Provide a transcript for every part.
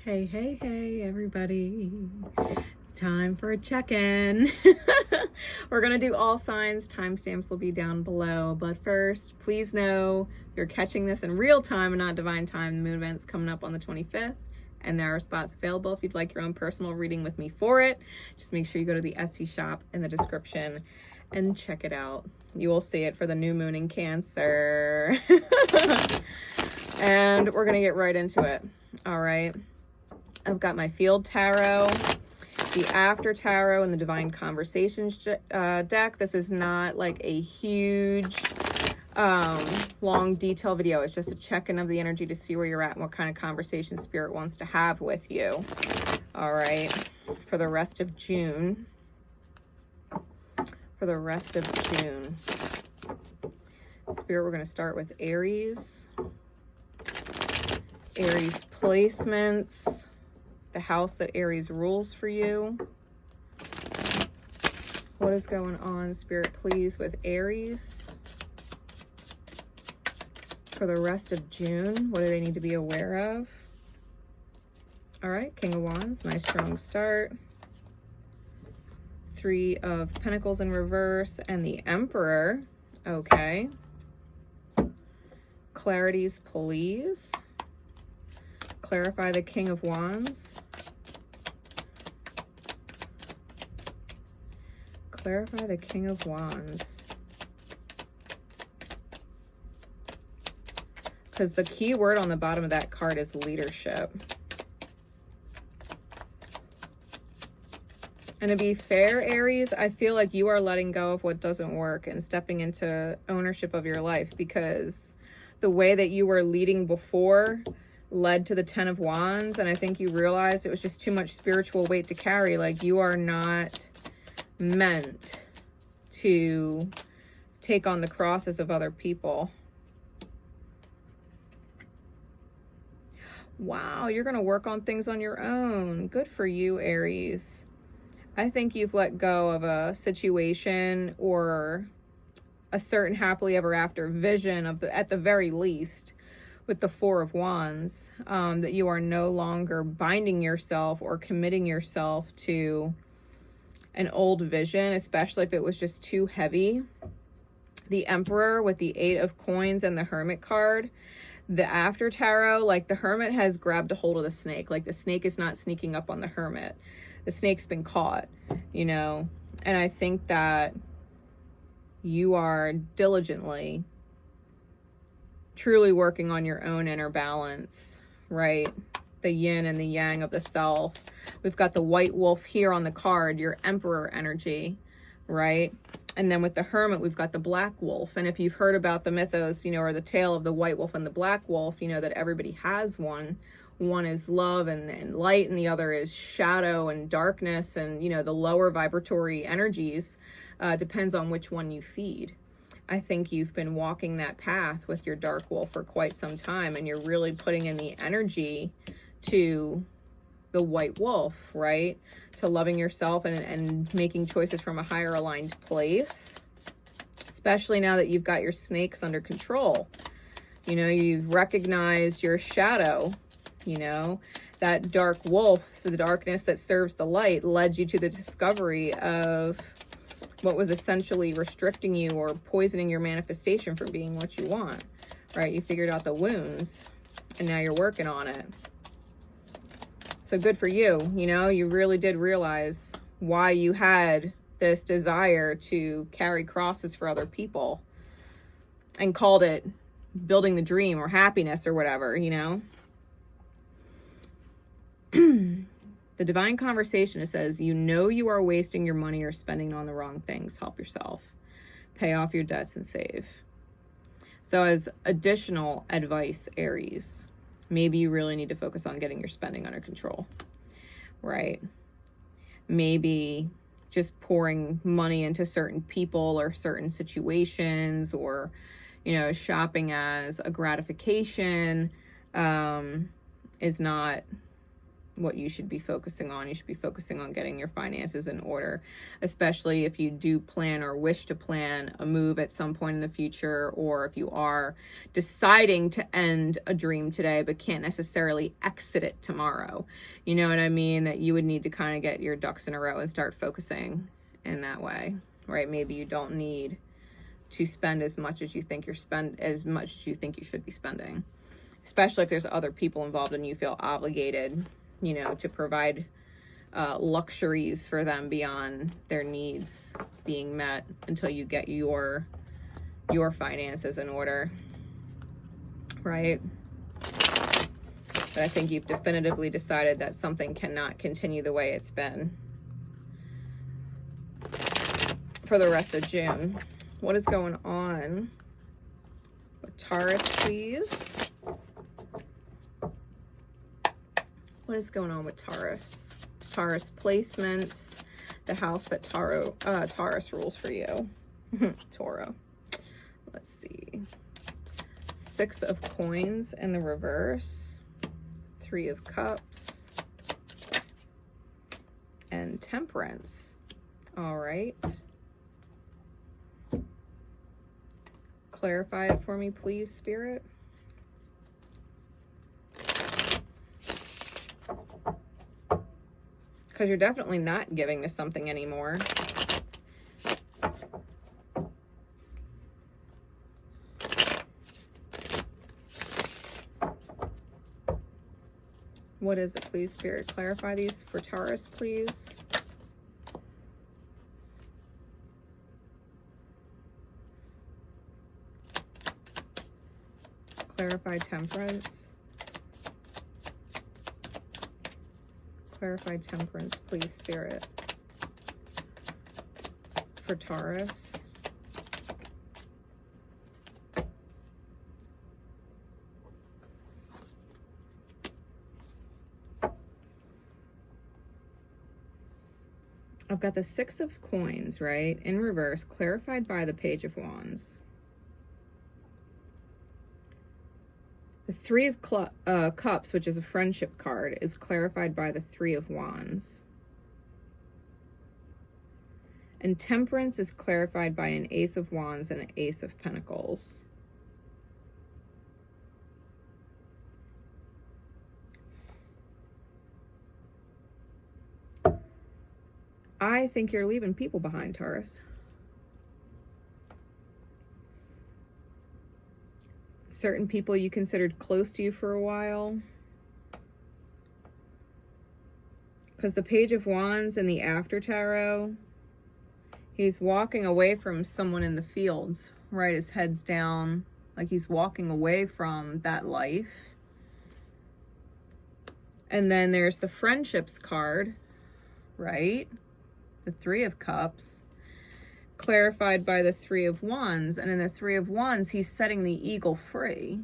Hey, hey, hey, everybody. Time for a check-in. We're going to do all signs. Timestamps will be down below. But first, please know you're catching this in real time and not divine time. The moon event's coming up on the 25th, and there are spots available if you'd like your own personal reading with me for it. Just make sure you go to the Etsy shop in the description and check it out. You will see it for the new moon in Cancer. And we're going to get right into it. All right. I've got my Field Tarot, the After Tarot, and the Divine Conversations deck. This is not like a huge, long detail video. It's just a check-in of the energy to see where you're at and what kind of conversation Spirit wants to have with you. All right, for the rest of June. For the rest of June. Spirit, we're going to start with Aries. Aries placements. The house that Aries rules for you. What is going on, Spirit, please, with Aries for the rest of June? What do they need to be aware of? All right, King of Wands, nice strong start. Three of Pentacles in reverse and the Emperor. Okay. Clarities, please. Clarify the King of Wands. Clarify the King of Wands. Because the key word on the bottom of that card is leadership. And to be fair, Aries, I feel like you are letting go of what doesn't work and stepping into ownership of your life, because the way that you were leading before led to the Ten of Wands, and I think you realized it was just too much spiritual weight to carry. Like, you are not meant to take on the crosses of other people. Wow, you're going to work on things on your own. Good for you, Aries. I think you've let go of a situation or a certain happily ever after vision of at the very least, with the Four of Wands, that you are no longer binding yourself or committing yourself to an old vision, especially if it was just too heavy. The Emperor with the Eight of Coins and the Hermit card. The After Tarot, like, the Hermit has grabbed a hold of the snake. Like, the snake is not sneaking up on the Hermit. The snake's been caught, you know? And I think that you are diligently truly working on your own inner balance, right? The yin and the yang of the self. We've got the white wolf here on the card, your Emperor energy, right? And then with the Hermit, we've got the black wolf. And if you've heard about the mythos, you know, or the tale of the white wolf and the black wolf, you know that everybody has one. One is love and light, and the other is shadow and darkness, and, you know, the lower vibratory energies. Depends on which one you feed. I think you've been walking that path with your dark wolf for quite some time, and you're really putting in the energy to the white wolf, right? To loving yourself and making choices from a higher aligned place, especially now that you've got your snakes under control. You know, you've recognized your shadow, you know, that dark wolf, the darkness that serves the light, led you to the discovery of what was essentially restricting you or poisoning your manifestation from being what you want, right? You figured out the wounds, and now you're working on it. So good for you. You know, you really did realize why you had this desire to carry crosses for other people and called it building the dream or happiness or whatever, you know? The Divine Conversation, it says, you know you are wasting your money or spending on the wrong things. Help yourself. Pay off your debts and save. So as additional advice, Aries, maybe you really need to focus on getting your spending under control, right? Maybe just pouring money into certain people or certain situations, or, you know, shopping as a gratification is not what you should be focusing on. You should be focusing on getting your finances in order, especially if you do plan or wish to plan a move at some point in the future, or if you are deciding to end a dream today but can't necessarily exit it tomorrow. You know what I mean? That you would need to kind of get your ducks in a row and start focusing in that way, right? Maybe you don't need to spend as much as you think you should be spending, especially if there's other people involved and you feel obligated, you know, to provide luxuries for them beyond their needs being met until you get your finances in order, right? But I think you've definitively decided that something cannot continue the way it's been for the rest of June. What is going on with Taurus, please? What is going on with Taurus? Taurus placements, the house that Taurus rules for you. Toro. Let's see. 6 of Coins in the reverse. 3 of Cups. And Temperance. All right. Clarify it for me, please, Spirit. Because you're definitely not giving to something anymore. What is it, please, Spirit? Clarify these for Taurus, please. Clarify Temperance. Clarify Temperance, please, Spirit, for Taurus. I've got the 6 of Coins, right, in reverse, clarified by the Page of Wands. The 3 of Cups, which is a friendship card, is clarified by the 3 of Wands. And Temperance is clarified by an Ace of Wands and an Ace of Pentacles. I think you're leaving people behind, Taurus. Certain people you considered close to you for a while. Because the Page of Wands in the After Tarot, he's walking away from someone in the fields, right? His head's down, like he's walking away from that life. And then there's the Friendships card, right? The 3 of Cups, clarified by the 3 of Wands. And in the 3 of Wands, he's setting the eagle free.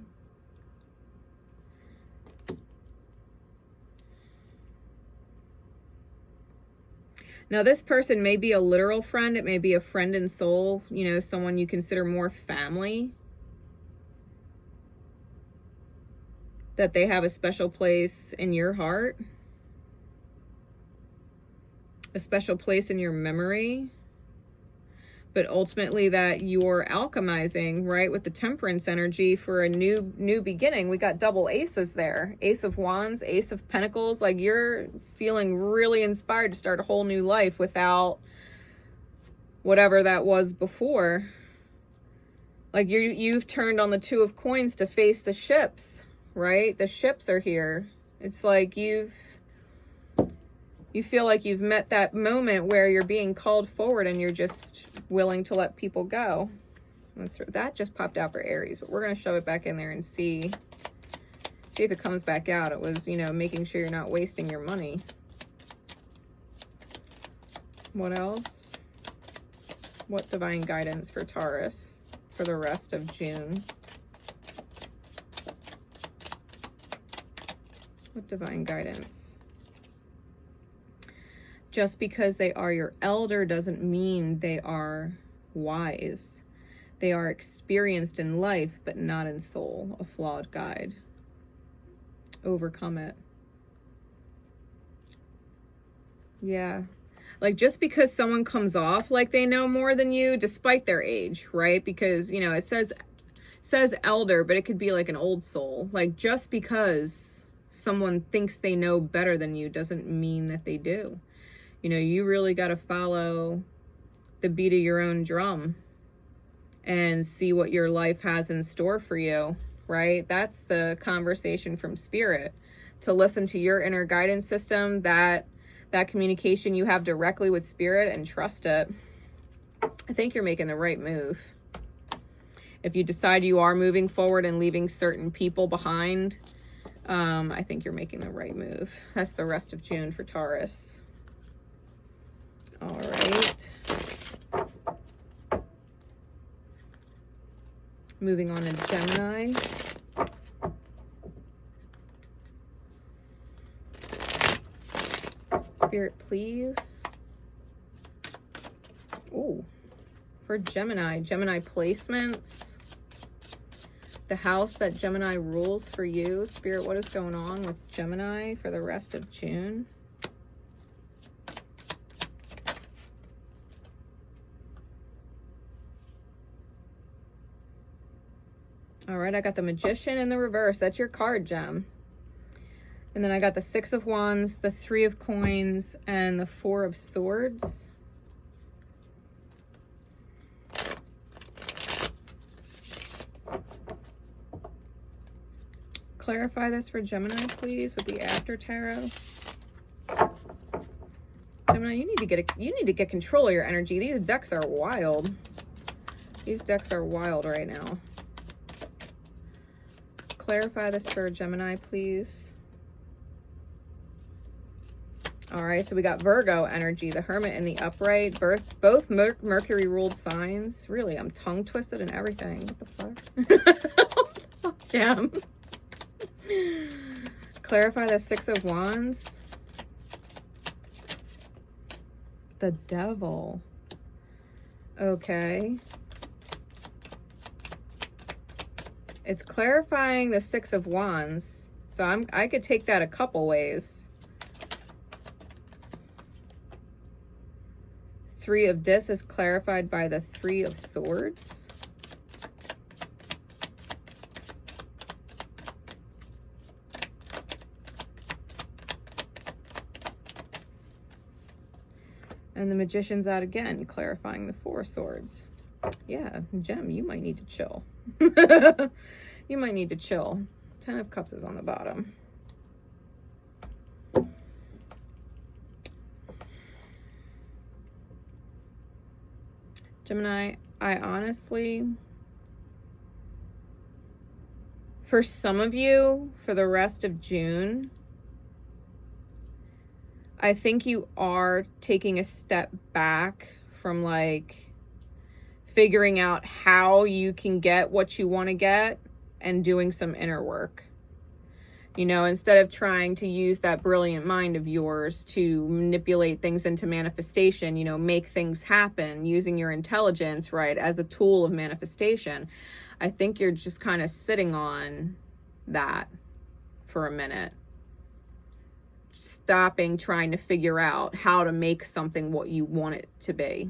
Now, this person may be a literal friend. It may be a friend in soul, you know, someone you consider more family. That they have a special place in your heart. A special place in your memory. But ultimately that you're alchemizing, right, with the Temperance energy for a new beginning. We got double aces there. Ace of Wands, Ace of Pentacles. Like, you're feeling really inspired to start a whole new life without whatever that was before. Like, you've turned on the 2 of Coins to face the ships, right? The ships are here. It's like you feel like you've met that moment where you're being called forward and you're just willing to let people go. That just popped out for Aries, but we're going to shove it back in there and see if it comes back out. It was, you know, making sure you're not wasting your money. What else? What divine guidance for Taurus for the rest of June? What divine guidance? Just because they are your elder doesn't mean they are wise. They are experienced in life, but not in soul. A flawed guide. Overcome it. Yeah. Like, just because someone comes off like they know more than you, despite their age, right? Because, you know, it says elder, but it could be like an old soul. Like, just because someone thinks they know better than you doesn't mean that they do. You know, you really got to follow the beat of your own drum and see what your life has in store for you, right? That's the conversation from spirit, to listen to your inner guidance system, that communication you have directly with spirit, and trust it. I think you're making the right move. If you decide you are moving forward and leaving certain people behind, I think you're making the right move. That's the rest of June for Taurus. All right. Moving on to Gemini. Spirit, please. Oh, for Gemini placements. The house that Gemini rules for you. Spirit, what is going on with Gemini for the rest of June? All right, I got the Magician in the reverse. That's your card, Gem. And then I got the Six of Wands, the Three of Coins, and the Four of Swords. Clarify this for Gemini, please, with the After Tarot. Gemini, you need to get control of your energy. These decks are wild. These decks are wild right now. Clarify this for Gemini, please. All right, so we got Virgo energy, the Hermit and the Upright, both Mercury ruled signs. Really, I'm tongue twisted and everything. What the fuck? Damn. Clarify the Six of Wands. The Devil. Okay. It's clarifying the Six of Wands. So I could take that a couple ways. Three of Discs is clarified by the Three of Swords. And the Magician's out again, clarifying the Four of Swords. Yeah, Gem, you might need to chill. You might need to chill. Ten of Cups is on the bottom. Gemini, I honestly, for some of you, for the rest of June, I think you are taking a step back from like figuring out how you can get what you want to get and doing some inner work. You know, instead of trying to use that brilliant mind of yours to manipulate things into manifestation, you know, make things happen using your intelligence, right, as a tool of manifestation. I think you're just kind of sitting on that for a minute. Stopping trying to figure out how to make something what you want it to be.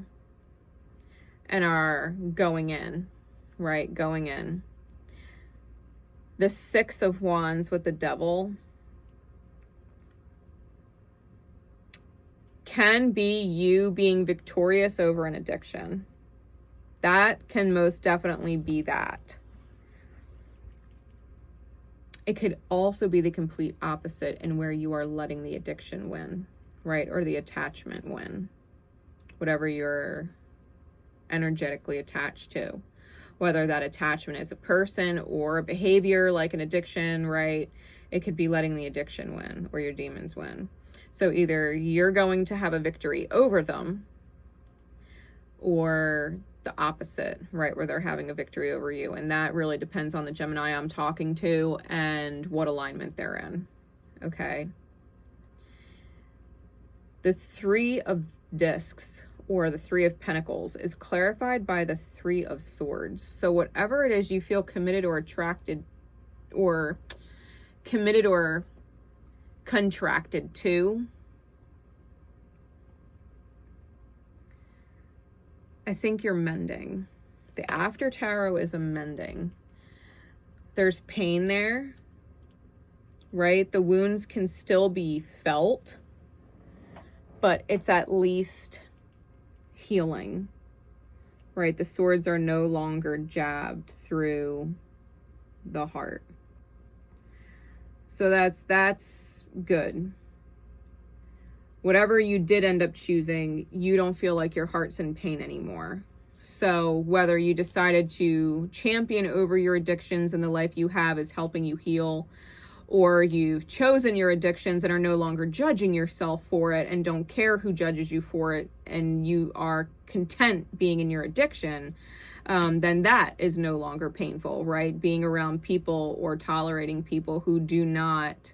And are going in, right, going in. The Six of Wands with the Devil can be you being victorious over an addiction. That can most definitely be that. It could also be the complete opposite, in where you are letting the addiction win, right? Or the attachment win. Whatever you're energetically attached to. Whether that attachment is a person or a behavior like an addiction, right? It could be letting the addiction win or your demons win. So either you're going to have a victory over them, or the opposite, right? Where they're having a victory over you. And that really depends on the Gemini I'm talking to and what alignment they're in. Okay. The Three of Discs, or the Three of Pentacles, is clarified by the Three of Swords. So whatever it is you feel committed or attracted, or committed or contracted to, I think you're mending. The after tarot is a mending. There's pain there, right? The wounds can still be felt, but it's at least healing, right? The swords are no longer jabbed through the heart. So that's good. Whatever you did end up choosing, you don't feel like your heart's in pain anymore. So whether you decided to champion over your addictions and the life you have is helping you heal, or you've chosen your addictions and are no longer judging yourself for it and don't care who judges you for it, and you are content being in your addiction, then that is no longer painful, right? Being around people or tolerating people who do not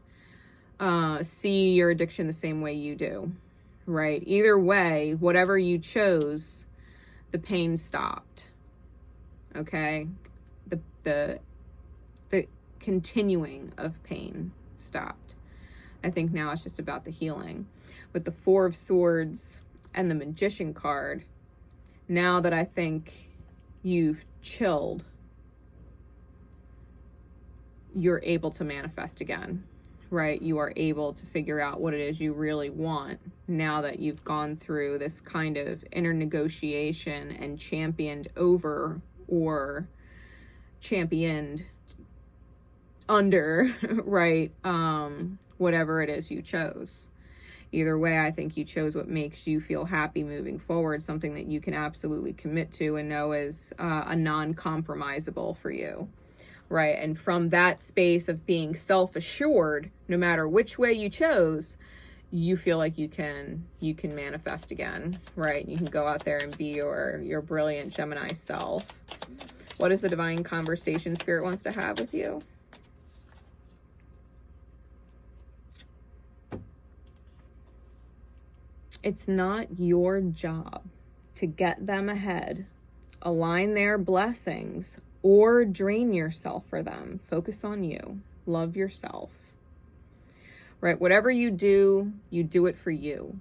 see your addiction the same way you do, right? Either way, whatever you chose, the pain stopped, okay? The continuing of pain stopped. I think now it's just about the healing. With the Four of Swords and the Magician card, now that I think you've chilled, you're able to manifest again, right? You are able to figure out what it is you really want now that you've gone through this kind of inner negotiation and championed over or championed under, right? Whatever it is you chose. Either way, I think you chose what makes you feel happy moving forward, something that you can absolutely commit to and know is a non-compromisable for you, right? And from that space of being self-assured, no matter which way you chose, you feel like you can manifest again, right? You can go out there and be your brilliant Gemini self. What is the divine conversation Spirit wants to have with you? It's not your job to get them ahead, align their blessings, or drain yourself for them. Focus on you. Love yourself. Right? Whatever you do it for you.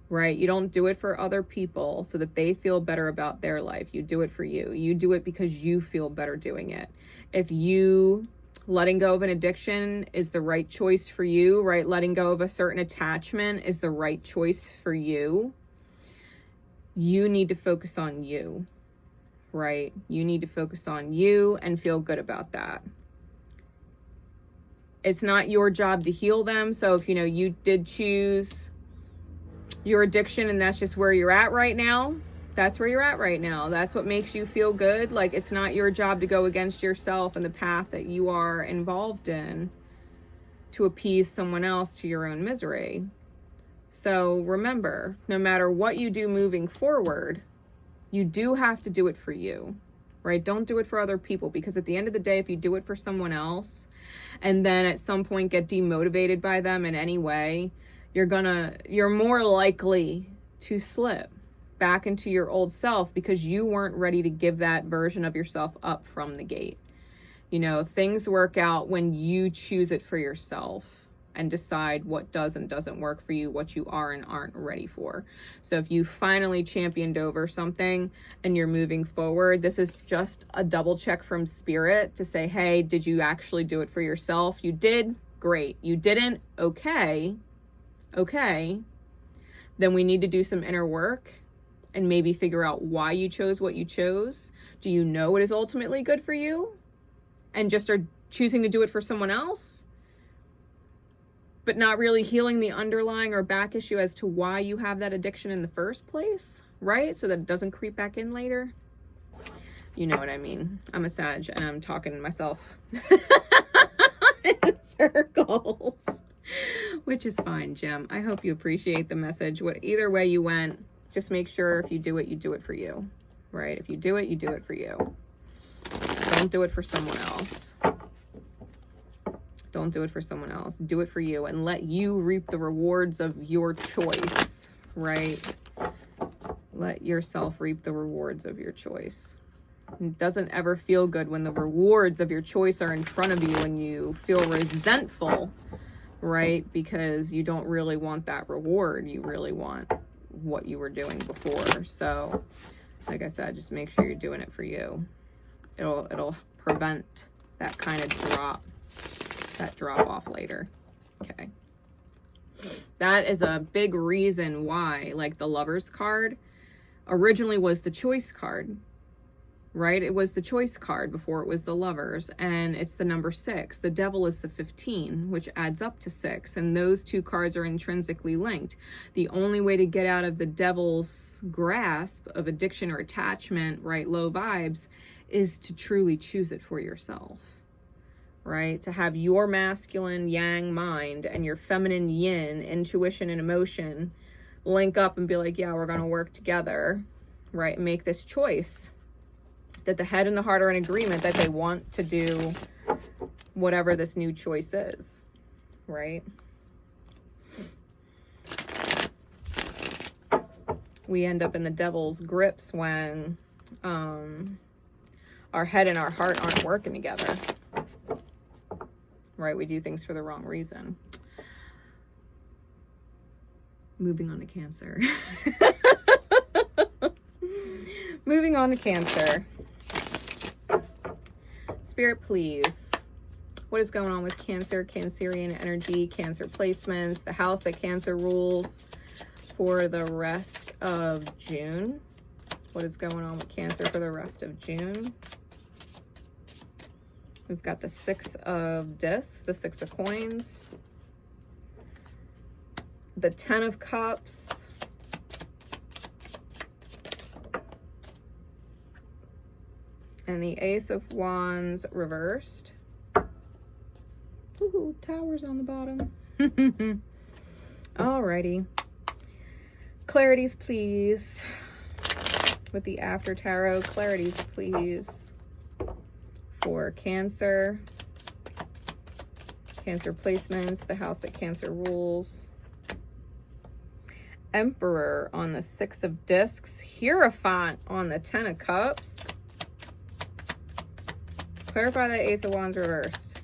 Right? You don't do it for other people so that they feel better about their life. You do it for you. You do it because you feel better doing it. If you letting go of an addiction is the right choice for you, right? Letting go of a certain attachment is the right choice for you. You need to focus on you, right? You need to focus on you and feel good about that. It's not your job to heal them. So if, you did choose your addiction and that's just where you're at right now, that's where you're at right now. That's what makes you feel good. Like, it's not your job to go against yourself and the path that you are involved in to appease someone else to your own misery. So remember, no matter what you do moving forward, you do have to do it for you, right? Don't do it for other people, because at the end of the day, if you do it for someone else and then at some point get demotivated by them in any way, you're more likely to slip back into your old self because you weren't ready to give that version of yourself up from the gate. Things work out when you choose it for yourself and decide what does and doesn't work for you, what you are and aren't ready for. So if you finally championed over something and you're moving forward, this is just a double check from Spirit to say, hey, did you actually do it for yourself? You did? Great. You didn't? Okay. Then we need to do some inner work and maybe figure out why you chose what you chose. Do you know what is ultimately good for you and just are choosing to do it for someone else, but not really healing the underlying or back issue as to why you have that addiction in the first place, right? So that it doesn't creep back in later. You know what I mean? I'm a Sag and I'm talking to myself in circles, which is fine, Gem. I hope you appreciate the message. Either way you went, just make sure if you do it for you, right? If you do it for you. Don't do it for someone else. Don't do it for someone else. Do it for you and let you reap the rewards of your choice, right? Let yourself reap the rewards of your choice. It doesn't ever feel good when the rewards of your choice are in front of you and you feel resentful, right? Because you don't really want that reward. You really want what you were doing before. So like I said, just make sure you're doing it for you. It'll prevent that kind of drop off later. Okay. That is a big reason why, like, the Lovers card originally was the Choice card, right? It was the Choice card before it was the Lovers, and it's the number 6. The Devil is the 15, which adds up to 6, and those two cards are intrinsically linked. The only way to get out of the Devil's grasp of addiction or attachment, right, low vibes, is to truly choose it for yourself, right? To have your masculine yang mind and your feminine yin, intuition and emotion, link up and be like, yeah, we're going to work together, right? Make this choice that the head and the heart are in agreement that they want to do whatever this new choice is, right? We end up in the Devil's grips when our head and our heart aren't working together, right? We do things for the wrong reason. Moving on to Cancer. Moving on to Cancer. Spirit, please. What is going on with Cancer, Cancerian energy, Cancer placements, the house that Cancer rules for the rest of June? What is going on with Cancer for the rest of June? We've got the 6 of discs, the 6 of coins, the 10 of cups, and the Ace of Wands reversed. Ooh, Towers on the bottom. Alrighty. Clarities, please. With the After Tarot, clarities, please. For Cancer. Cancer placements, the house that Cancer rules. Emperor on the 6 of discs. Hierophant on the 10 of cups. Clarify that Ace of Wands reversed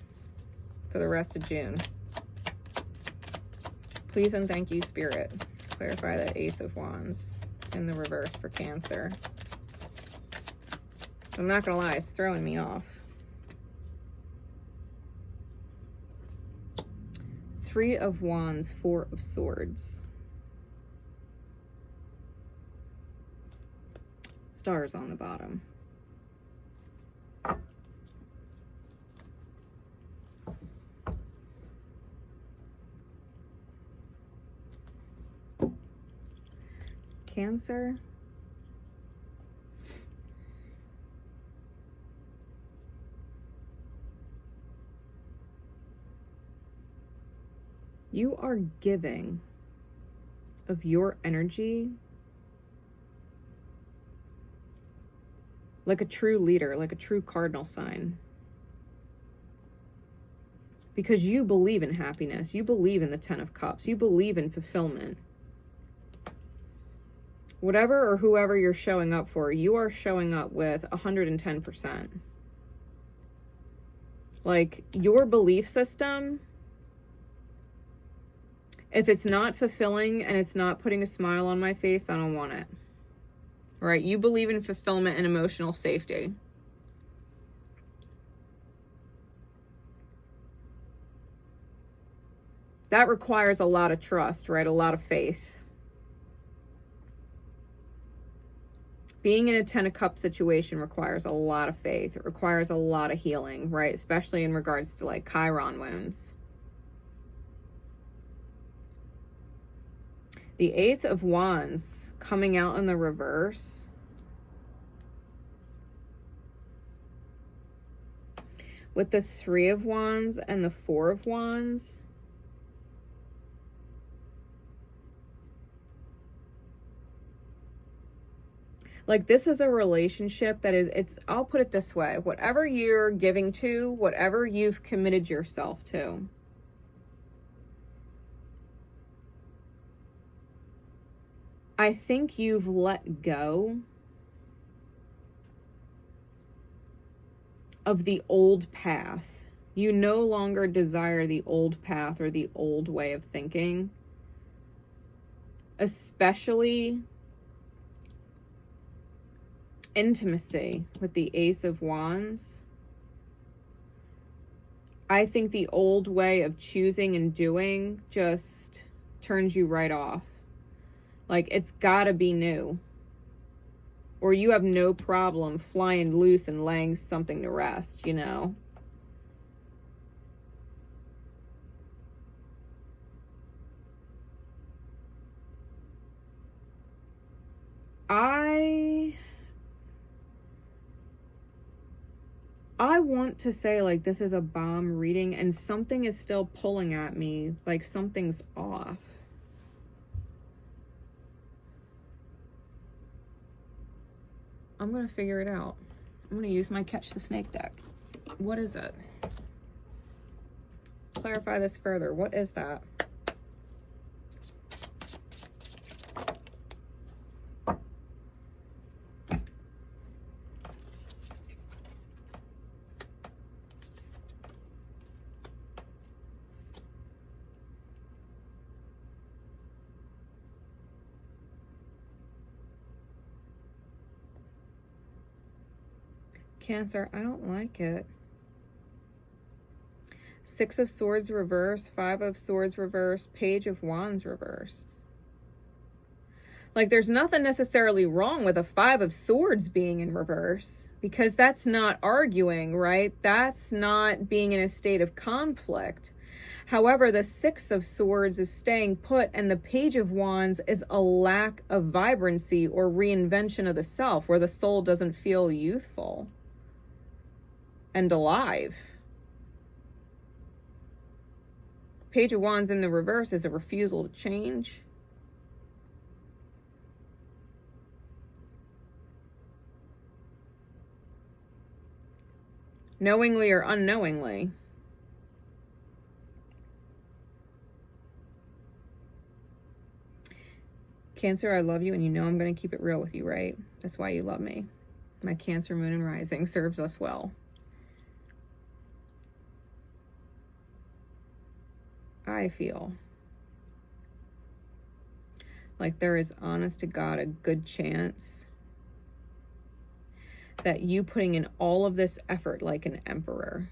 for the rest of June. Please and thank you, Spirit. Clarify that Ace of Wands in the reverse for Cancer. I'm not gonna lie, it's throwing me off. 3 of Wands, 4 of Swords. Stars on the bottom. Cancer. You are giving of your energy like a true leader, like a true cardinal sign. Because you believe in happiness. You believe in the 10 of Cups. You believe in fulfillment. Whatever or whoever you're showing up for, you are showing up with 110%. Like, your belief system, if it's not fulfilling and it's not putting a smile on my face, I don't want it. Right? You believe in fulfillment and emotional safety. That requires a lot of trust, right? A lot of faith. Being in a 10 of Cups situation requires a lot of faith. It requires a lot of healing, right? Especially in regards to like Chiron wounds. The Ace of Wands coming out in the reverse. With the 3 of Wands and the 4 of Wands. Like, this is a relationship that is, I'll put it this way. Whatever you're giving to, whatever you've committed yourself to, I think you've let go of the old path. You no longer desire the old path or the old way of thinking. Especially intimacy with the Ace of Wands. I think the old way of choosing and doing just turns you right off. Like, it's gotta be new. Or you have no problem flying loose and laying something to rest, you know? I want to say, like, this is a bomb reading, and something is still pulling at me, like something's off. I'm gonna figure it out. I'm gonna use my Catch the Snake deck. What is it? Clarify this further. What is that? Cancer, I don't like it. Six of Swords reversed, Five of Swords reversed, Page of Wands reversed. Like, there's nothing necessarily wrong with a Five of Swords being in reverse, because that's not arguing, right? That's not being in a state of conflict. However, the Six of Swords is staying put, and the Page of Wands is a lack of vibrancy or reinvention of the self, where the soul doesn't feel youthful and alive. Page of Wands in the reverse is a refusal to change. Knowingly or unknowingly. Cancer, I love you, and you know I'm going to keep it real with you, right? That's why you love me. My Cancer moon and rising serves us well. I feel like there is, honest to God, a good chance that you putting in all of this effort like an emperor,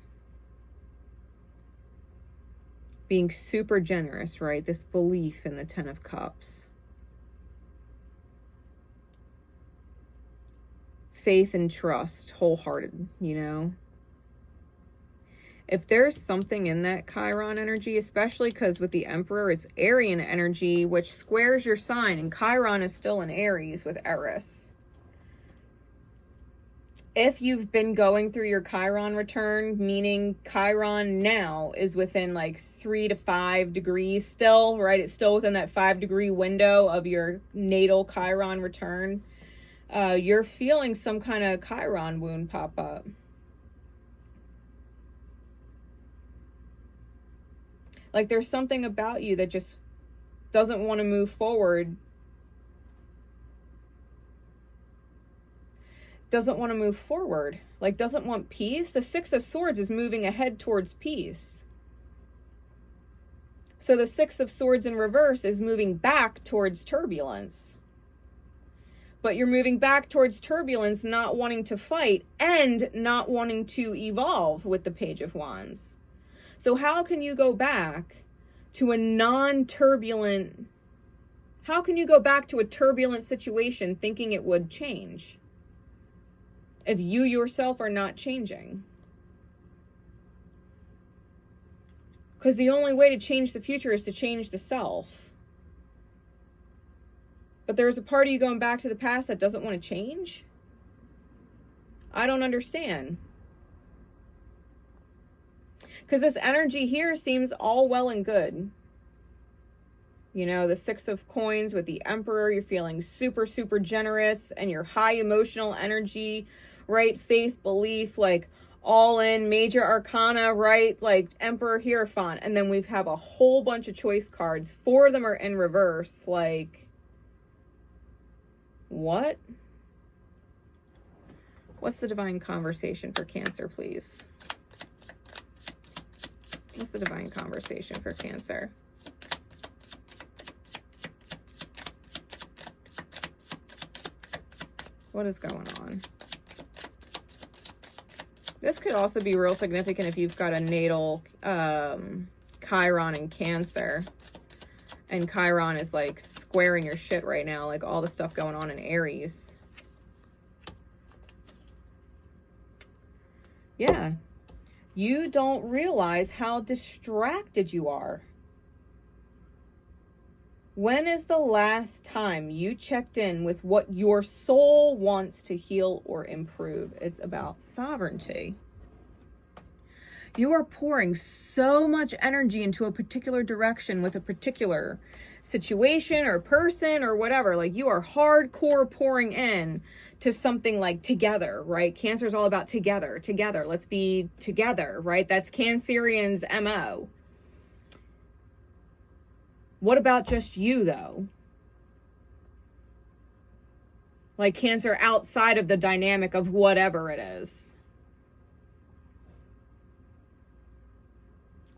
being super generous, right? This belief in the Ten of Cups. Faith and trust, wholehearted, you know? If there's something in that Chiron energy, especially because with the Emperor, it's Aryan energy, which squares your sign, and Chiron is still in Aries with Eris. If you've been going through your Chiron return, meaning Chiron now is within like 3 to 5 degrees still, right? It's still within that 5-degree window of your natal Chiron return. You're feeling some kind of Chiron wound pop up. Like, there's something about you that just doesn't want to move forward. Doesn't want to move forward. Like, doesn't want peace. The Six of Swords is moving ahead towards peace. So the Six of Swords in reverse is moving back towards turbulence. But you're moving back towards turbulence, not wanting to fight and not wanting to evolve with the Page of Wands. So how can you go back to a non-turbulent, how can you go back to a turbulent situation thinking it would change if you yourself are not changing? Because the only way to change the future is to change the self. But there's a part of you going back to the past that doesn't want to change? I don't understand. Because this energy here seems all well and good. You know, the Six of Coins with the Emperor, you're feeling super, super generous and your high emotional energy, right? Faith, belief, like all in, major arcana, right? Like Emperor, Hierophant. And then we have a whole bunch of choice cards. 4 of them are in reverse. Like, what? What's the divine conversation for Cancer, please? What's the divine conversation for Cancer? What is going on? This could also be real significant if you've got a natal Chiron in Cancer. And Chiron is like squaring your shit right now, like all the stuff going on in Aries. Yeah. You don't realize how distracted you are. When is the last time you checked in with what your soul wants to heal or improve? It's about sovereignty. You are pouring so much energy into a particular direction with a particular situation or person or whatever. Like you are hardcore pouring in to something like together, right? Cancer is all about together. Let's be together, right? That's Cancerian's MO. What about just you though? Like Cancer outside of the dynamic of whatever it is.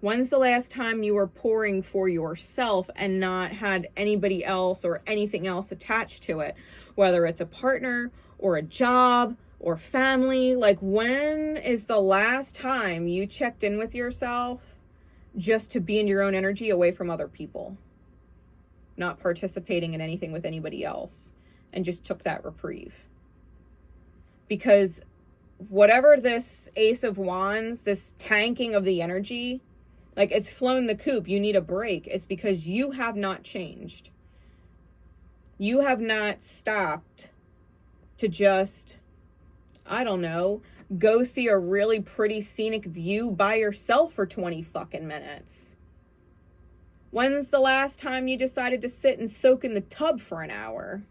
When's the last time you were pouring for yourself and not had anybody else or anything else attached to it? Whether it's a partner or a job or family. Like when is the last time you checked in with yourself just to be in your own energy away from other people? Not participating in anything with anybody else and just took that reprieve. Because whatever this Ace of Wands, this tanking of the energy, like it's flown the coop, you need a break. It's because you have not changed. You have not stopped to just, I don't know, go see a really pretty scenic view by yourself for 20 fucking minutes. When's the last time you decided to sit and soak in the tub for an hour?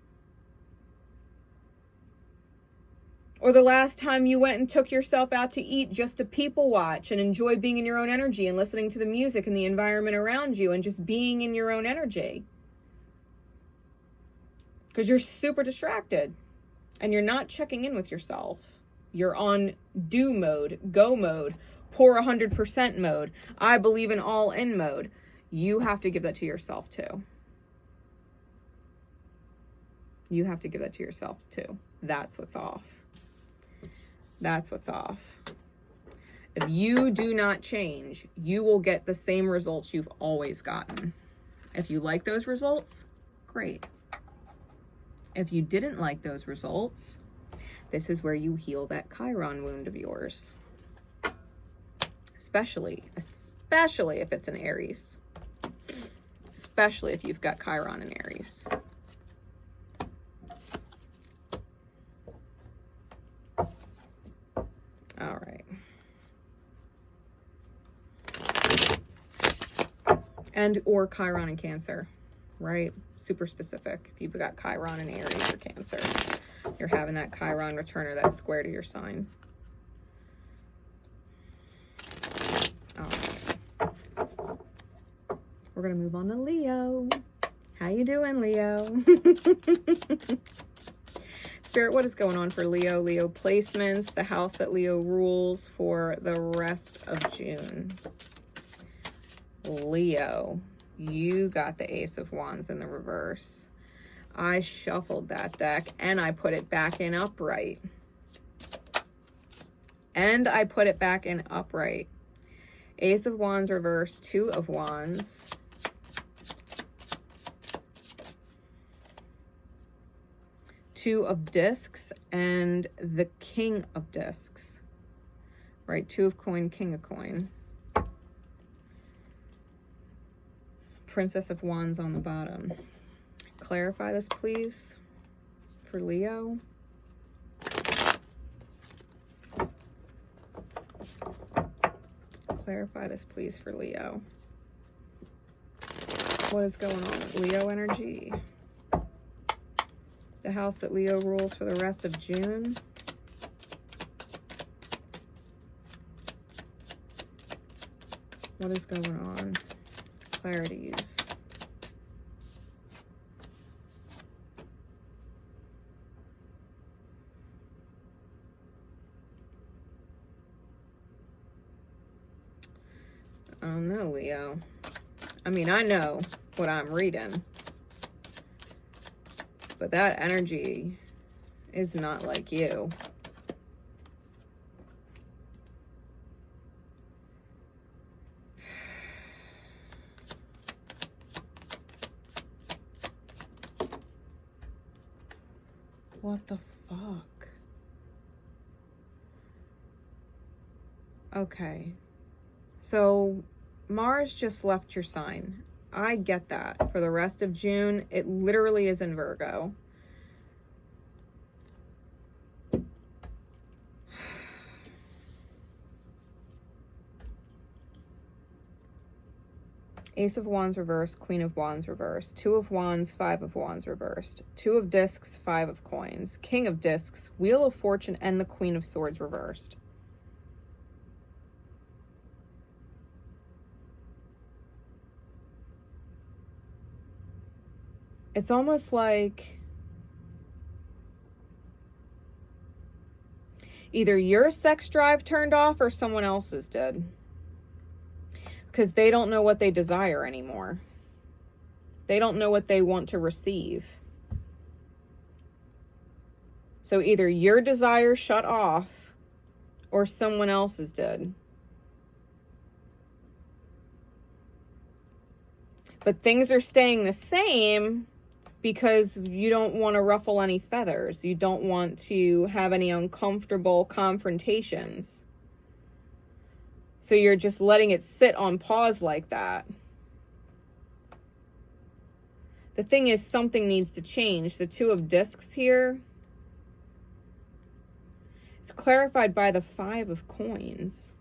Or the last time you went and took yourself out to eat just to people watch and enjoy being in your own energy and listening to the music and the environment around you and just being in your own energy. Because you're super distracted and you're not checking in with yourself. You're on do mode, go mode, pour 100% mode. I believe in all in mode. You have to give that to yourself too. You have to give that to yourself too. That's what's off. That's what's off. If you do not change, you will get the same results you've always gotten. If you like those results, great. If you didn't like those results, this is where you heal that Chiron wound of yours. Especially if it's an Aries. Especially if you've got Chiron in Aries. All right. And or Chiron in Cancer, right? Super specific. If you've got Chiron in Aries or Cancer, you're having that Chiron returner that's square to your sign. All right. We're going to move on to Leo. How you doing, Leo? Spirit, what is going on for Leo? Leo placements, the house that Leo rules for the rest of June. Leo, you got the Ace of Wands in the reverse. I shuffled that deck and I put it back in upright. Ace of Wands reverse, Two of Wands. Two of Discs and the King of Discs, right? Two of Coin, King of Coin. Princess of Wands on the bottom. Clarify this, please, for Leo. Clarify this, please, for Leo. What is going on with Leo energy? The house that Leo rules for the rest of June. What is going on? Clarities. I don't know, Leo. I mean, I know what I'm reading. But that energy is not like you. What the fuck? Okay. So Mars just left your sign. I get that. For the rest of June, it literally is in Virgo. Ace of Wands reversed, Queen of Wands reversed, Two of Wands, Five of Wands reversed, Two of Discs, Five of Coins, King of Discs, Wheel of Fortune, and the Queen of Swords reversed. It's almost like either your sex drive turned off or someone else's did. Because they don't know what they desire anymore. They don't know what they want to receive. So either your desire shut off or someone else's did. But things are staying the same because you don't want to ruffle any feathers. You don't want to have any uncomfortable confrontations. So you're just letting it sit on pause like that. The thing is, something needs to change. The Two of Discs here, it's clarified by the Five of Coins.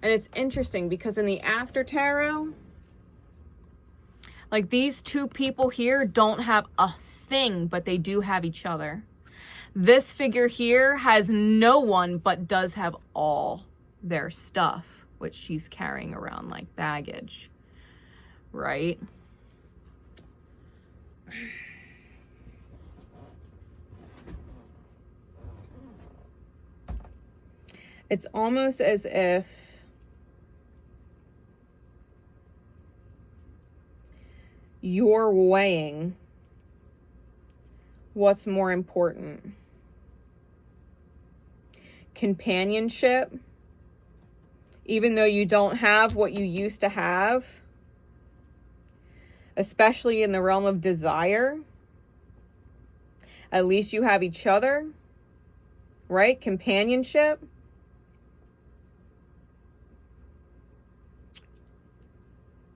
And it's interesting because in the After Tarot, like these two people here don't have a thing, but they do have each other. This figure here has no one, but does have all their stuff, which she's carrying around like baggage, right? It's almost as if you're weighing what's more important. Companionship, even though you don't have what you used to have, especially in the realm of desire, at least you have each other, right? Companionship.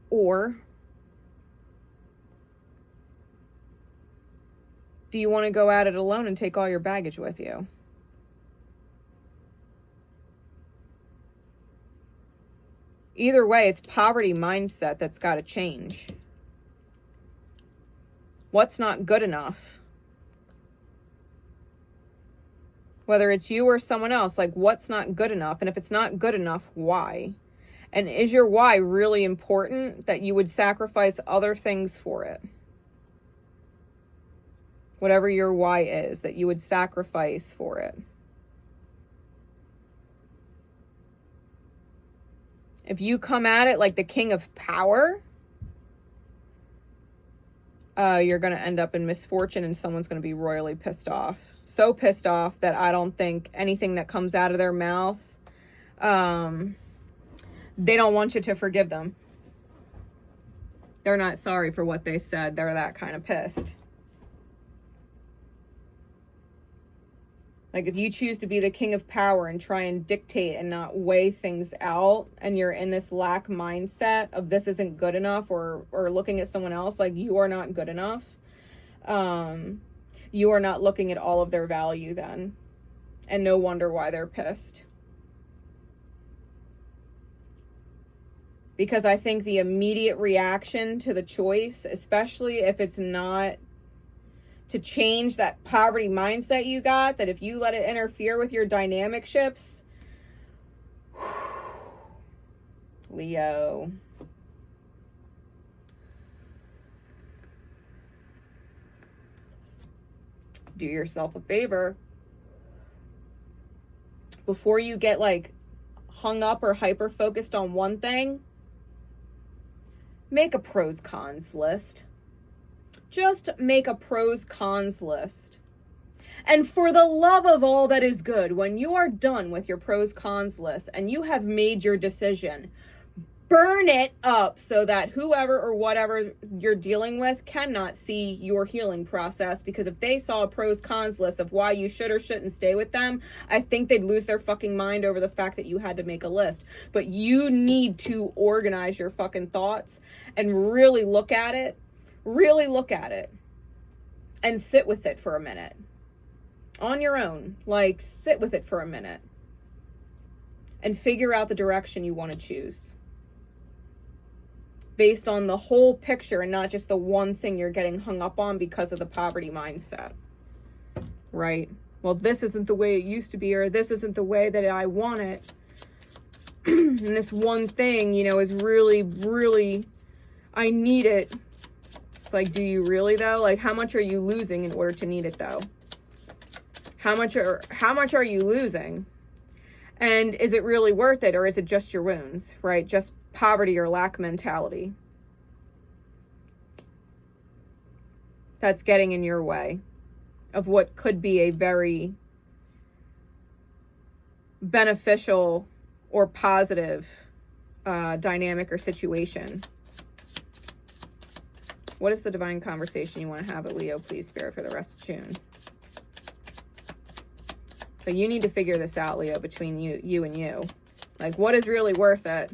Or do you want to go at it alone and take all your baggage with you? Either way, it's poverty mindset that's got to change. What's not good enough? Whether it's you or someone else, like what's not good enough? And if it's not good enough, why? And is your why really important that you would sacrifice other things for it? Whatever your why is, that you would sacrifice for it. If you come at it like the king of power, you're going to end up in misfortune and someone's going to be royally pissed off. So pissed off that I don't think anything that comes out of their mouth, they don't want you to forgive them. They're not sorry for what they said. They're that kind of pissed. Like if you choose to be the king of power and try and dictate and not weigh things out, and you're in this lack mindset of this isn't good enough, or looking at someone else like you are not good enough, you are not looking at all of their value then. And no wonder why they're pissed. Because I think the immediate reaction to the choice, especially if it's not to change that poverty mindset you got, that if you let it interfere with your dynamic ships, Leo. Do yourself a favor. Before you get like hung up or hyper focused on one thing, make a pros cons list. Just make a pros cons list. And for the love of all that is good, when you are done with your pros cons list and you have made your decision, burn it up so that whoever or whatever you're dealing with cannot see your healing process. Because if they saw a pros cons list of why you should or shouldn't stay with them, I think they'd lose their fucking mind over the fact that you had to make a list. But you need to organize your fucking thoughts and really look at it, and sit with it for a minute. On your own, like, sit with it for a minute and figure out the direction you want to choose based on the whole picture and not just the one thing you're getting hung up on because of the poverty mindset, right? Well, this isn't the way it used to be, or this isn't the way that I want it. And this one thing, you know, is really, really, I need it. It's like, do you really though? Like, how much are you losing in order to need it though? How much are you losing? And is it really worth it, or is it just your wounds, right? Just poverty or lack mentality that's getting in your way of what could be a very beneficial or positive dynamic or situation. What is the divine conversation you want to have at Leo, please, Spirit, for the rest of June? So you need to figure this out, Leo, between you and you. Like, what is really worth it?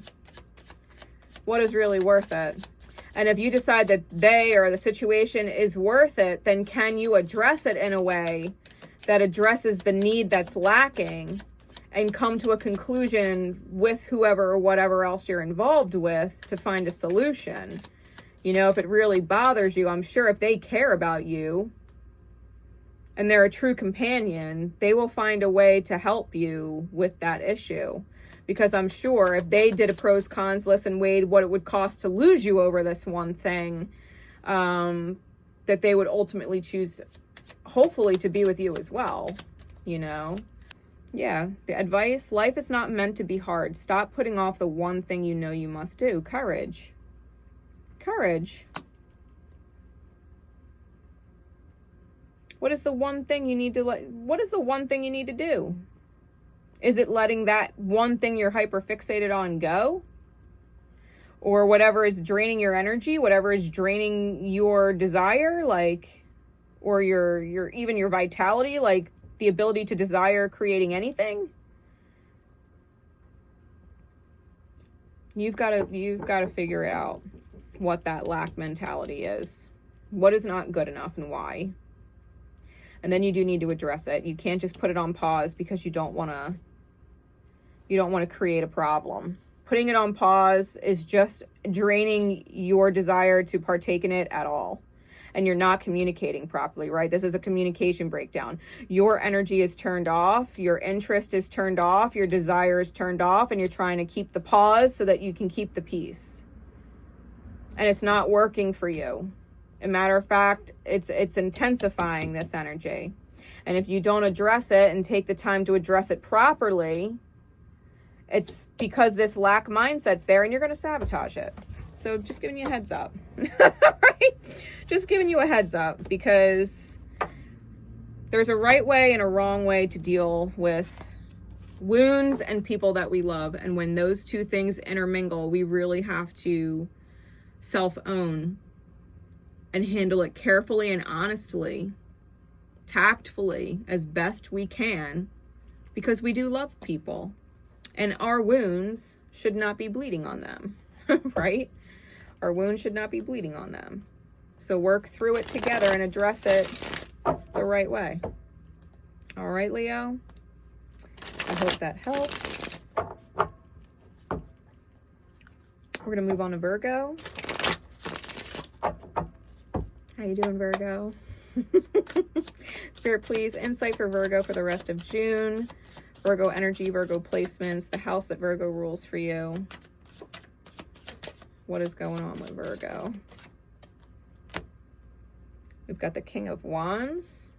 What is really worth it? And if you decide that they or the situation is worth it, then can you address it in a way that addresses the need that's lacking and come to a conclusion with whoever or whatever else you're involved with to find a solution? You know, if it really bothers you, I'm sure if they care about you and they're a true companion, they will find a way to help you with that issue. Because I'm sure if they did a pros cons list and weighed what it would cost to lose you over this one thing, that they would ultimately choose, hopefully, to be with you as well, you know? Yeah, the advice, life is not meant to be hard. Stop putting off the one thing you know you must do. Courage. Courage. What is the one thing you need to what is the one thing you need to do? Is it letting that one thing you're hyper fixated on go? Or whatever is draining your energy, whatever is draining your desire, like, or your even your vitality, like the ability to desire creating anything? You've got to figure out what that lack mentality is. What is not good enough and why? And then you do need to address it. You can't just put it on pause because you don't want to create a problem. Putting it on pause is just draining your desire to partake in it at all. And you're not communicating properly, right? This is a communication breakdown. Your energy is turned off. Your interest is turned off. Your desire is turned off. And you're trying to keep the pause so that you can keep the peace. And it's not working for you. As a matter of fact, it's intensifying this energy. And if you don't address it and take the time to address it properly, it's because this lack mindset's there and you're going to sabotage it. So just giving you a heads up, right? Just giving you a heads up, because there's a right way and a wrong way to deal with wounds and people that we love. And when those two things intermingle, we really have to self-own and handle it carefully and honestly, tactfully, as best we can, because we do love people and our wounds should not be bleeding on them, right? Our wounds should not be bleeding on them. So work through it together and address it the right way. All right, Leo? I hope that helps. We're going to move on to Virgo. How you doing, Virgo? Spirit, please, insight for Virgo for the rest of June. Virgo energy, Virgo placements, the house that Virgo rules for you. What is going on with Virgo? We've got the King of Wands.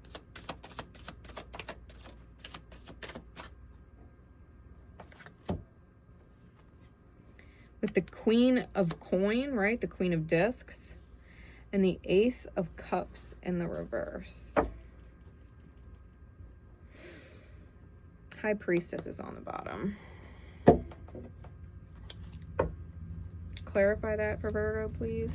With the Queen of Coin, right? The Queen of Discs. And the Ace of Cups in the reverse. High Priestess is on the bottom. Clarify that for Virgo, please.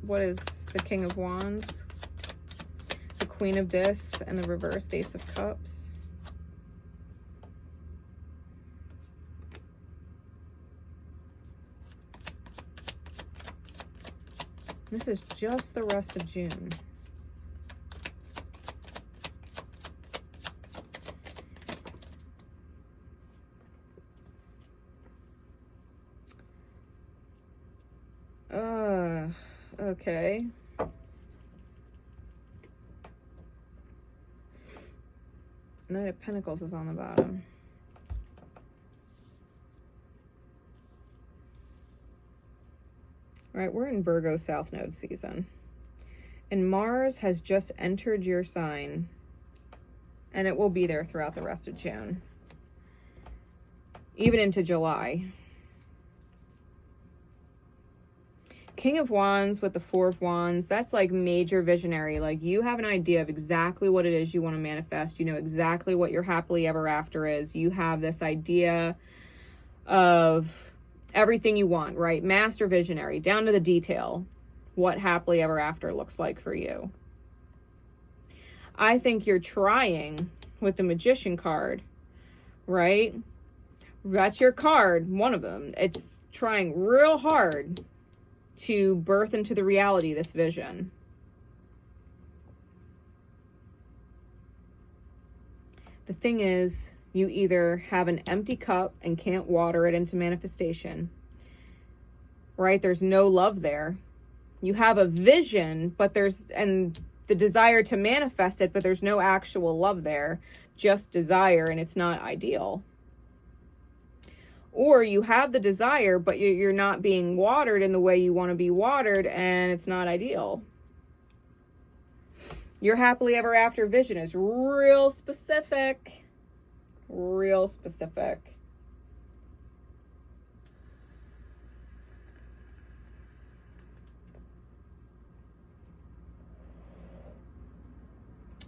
What is the King of Wands? The Queen of Discs and the reversed Ace of Cups. This is just the rest of June. Okay. Knight of Pentacles is on the bottom. All right, we're in Virgo South Node season. And Mars has just entered your sign. And it will be there throughout the rest of June. Even into July. King of Wands with the Four of Wands, that's like major visionary. Like you have an idea of exactly what it is you want to manifest. You know exactly what your happily ever after is. You have this idea of everything you want, right? Master visionary, down to the detail, what happily ever after looks like for you. I think you're trying with the Magician card, right? That's your card, one of them. It's trying real hard to birth into the reality this vision. The thing is, you either have an empty cup and can't water it into manifestation, right? There's no love there. You have a vision, but and the desire to manifest it, but there's no actual love there, just desire, and it's not ideal. Or you have the desire, but you're not being watered in the way you want to be watered, and it's not ideal. Your happily ever after vision is real specific. Real specific.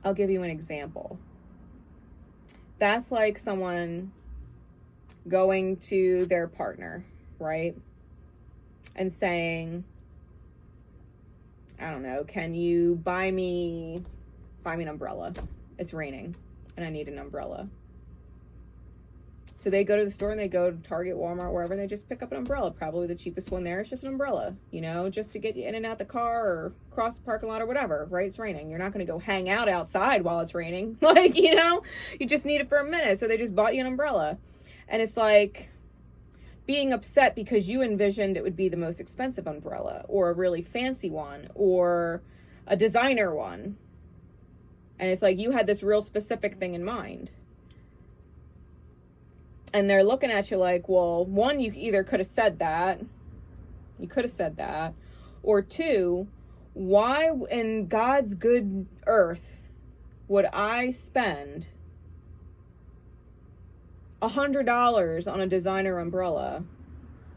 I'll give you an example. That's like someone going to their partner, right? And saying, I don't know, can you buy me an umbrella? It's raining and I need an umbrella. So they go to the store and they go to Target, Walmart, wherever, and they just pick up an umbrella. Probably the cheapest one there. It's just an umbrella, you know, just to get you in and out the car or across the parking lot or whatever, right? It's raining. You're not going to go hang out outside while it's raining. Like, you know, you just need it for a minute. So they just bought you an umbrella. And it's like being upset because you envisioned it would be the most expensive umbrella or a really fancy one or a designer one. And it's like you had this real specific thing in mind. And they're looking at you like, well, one, you either could have said that. You could have said that. Or two, why in God's good earth would I spend $100 on a designer umbrella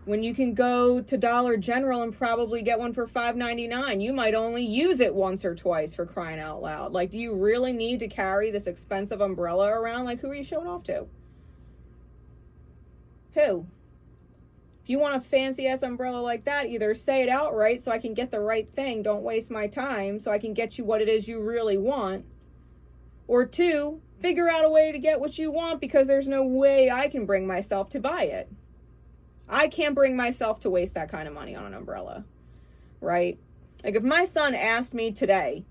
when you can go to Dollar General and probably get one for $5.99? You might only use it once or twice, for crying out loud. Like, do you really need to carry this expensive umbrella around? Like, who are you showing off to? Who? If you want a fancy ass umbrella like that, either say it outright so I can get the right thing. Don't waste my time so I can get you what it is you really want. Or two, figure out a way to get what you want, because there's no way I can bring myself to buy it. I can't bring myself to waste that kind of money on an umbrella, right? Like if my son asked me today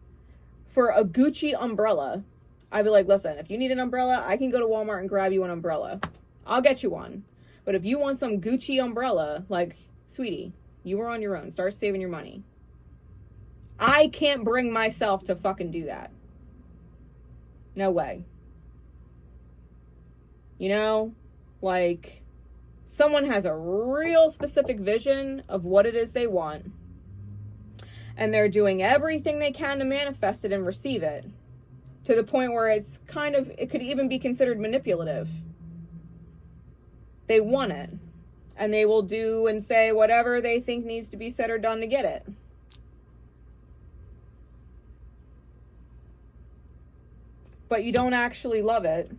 for a Gucci umbrella, I'd be like, listen, if you need an umbrella, I can go to Walmart and grab you an umbrella. I'll get you one. But if you want some Gucci umbrella, like, sweetie, you were on your own. Start saving your money. I can't bring myself to fucking do that. No way. You know, like, someone has a real specific vision of what it is they want, and they're doing everything they can to manifest it and receive it to the point where it's kind of, it could even be considered manipulative. They want it, and they will do and say whatever they think needs to be said or done to get it. But you don't actually love it,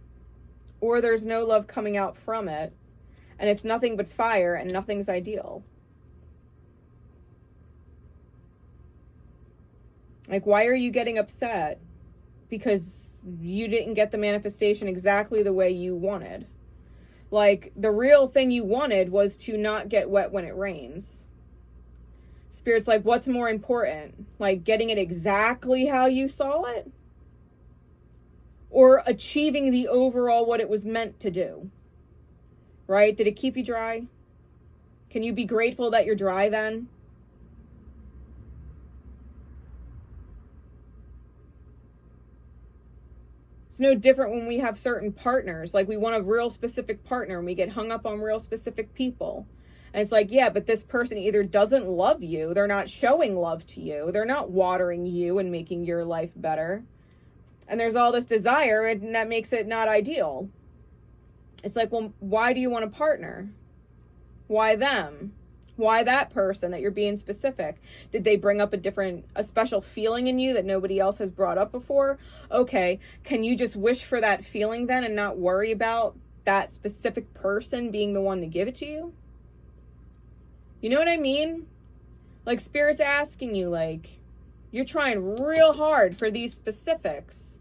or there's no love coming out from it, and it's nothing but fire, and nothing's ideal. Like, why are you getting upset? Because you didn't get the manifestation exactly the way you wanted. Like, the real thing you wanted was to not get wet when it rains. Spirit's like, what's more important? Like, getting it exactly how you saw it? Or achieving the overall what it was meant to do? Right? Did it keep you dry? Can you be grateful that you're dry then? It's no different when we have certain partners. Like, we want a real specific partner and we get hung up on real specific people. And it's like, yeah, but this person either doesn't love you, they're not showing love to you, they're not watering you and making your life better. And there's all this desire, and that makes it not ideal. It's like, well, why do you want a partner? Why them? Why that person that you're being specific? Did they bring up a special feeling in you that nobody else has brought up before? Okay, can you just wish for that feeling then and not worry about that specific person being the one to give it to you? You know what I mean? Like, Spirit's asking you, like, you're trying real hard for these specifics.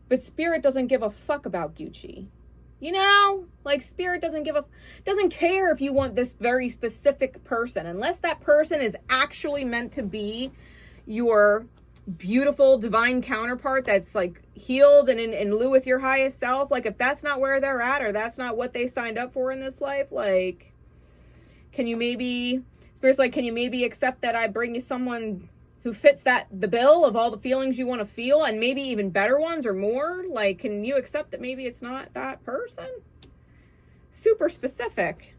But Spirit doesn't give a fuck about Gucci. You know, like, Spirit doesn't care if you want this very specific person, unless that person is actually meant to be your beautiful divine counterpart that's like healed and in lieu with your highest self. Like, if that's not where they're at, or that's not what they signed up for in this life, like, Spirit's like, can you maybe accept that I bring you someone who fits the bill of all the feelings you want to feel, and maybe even better ones or more? Like, can you accept that maybe it's not that person? Super specific.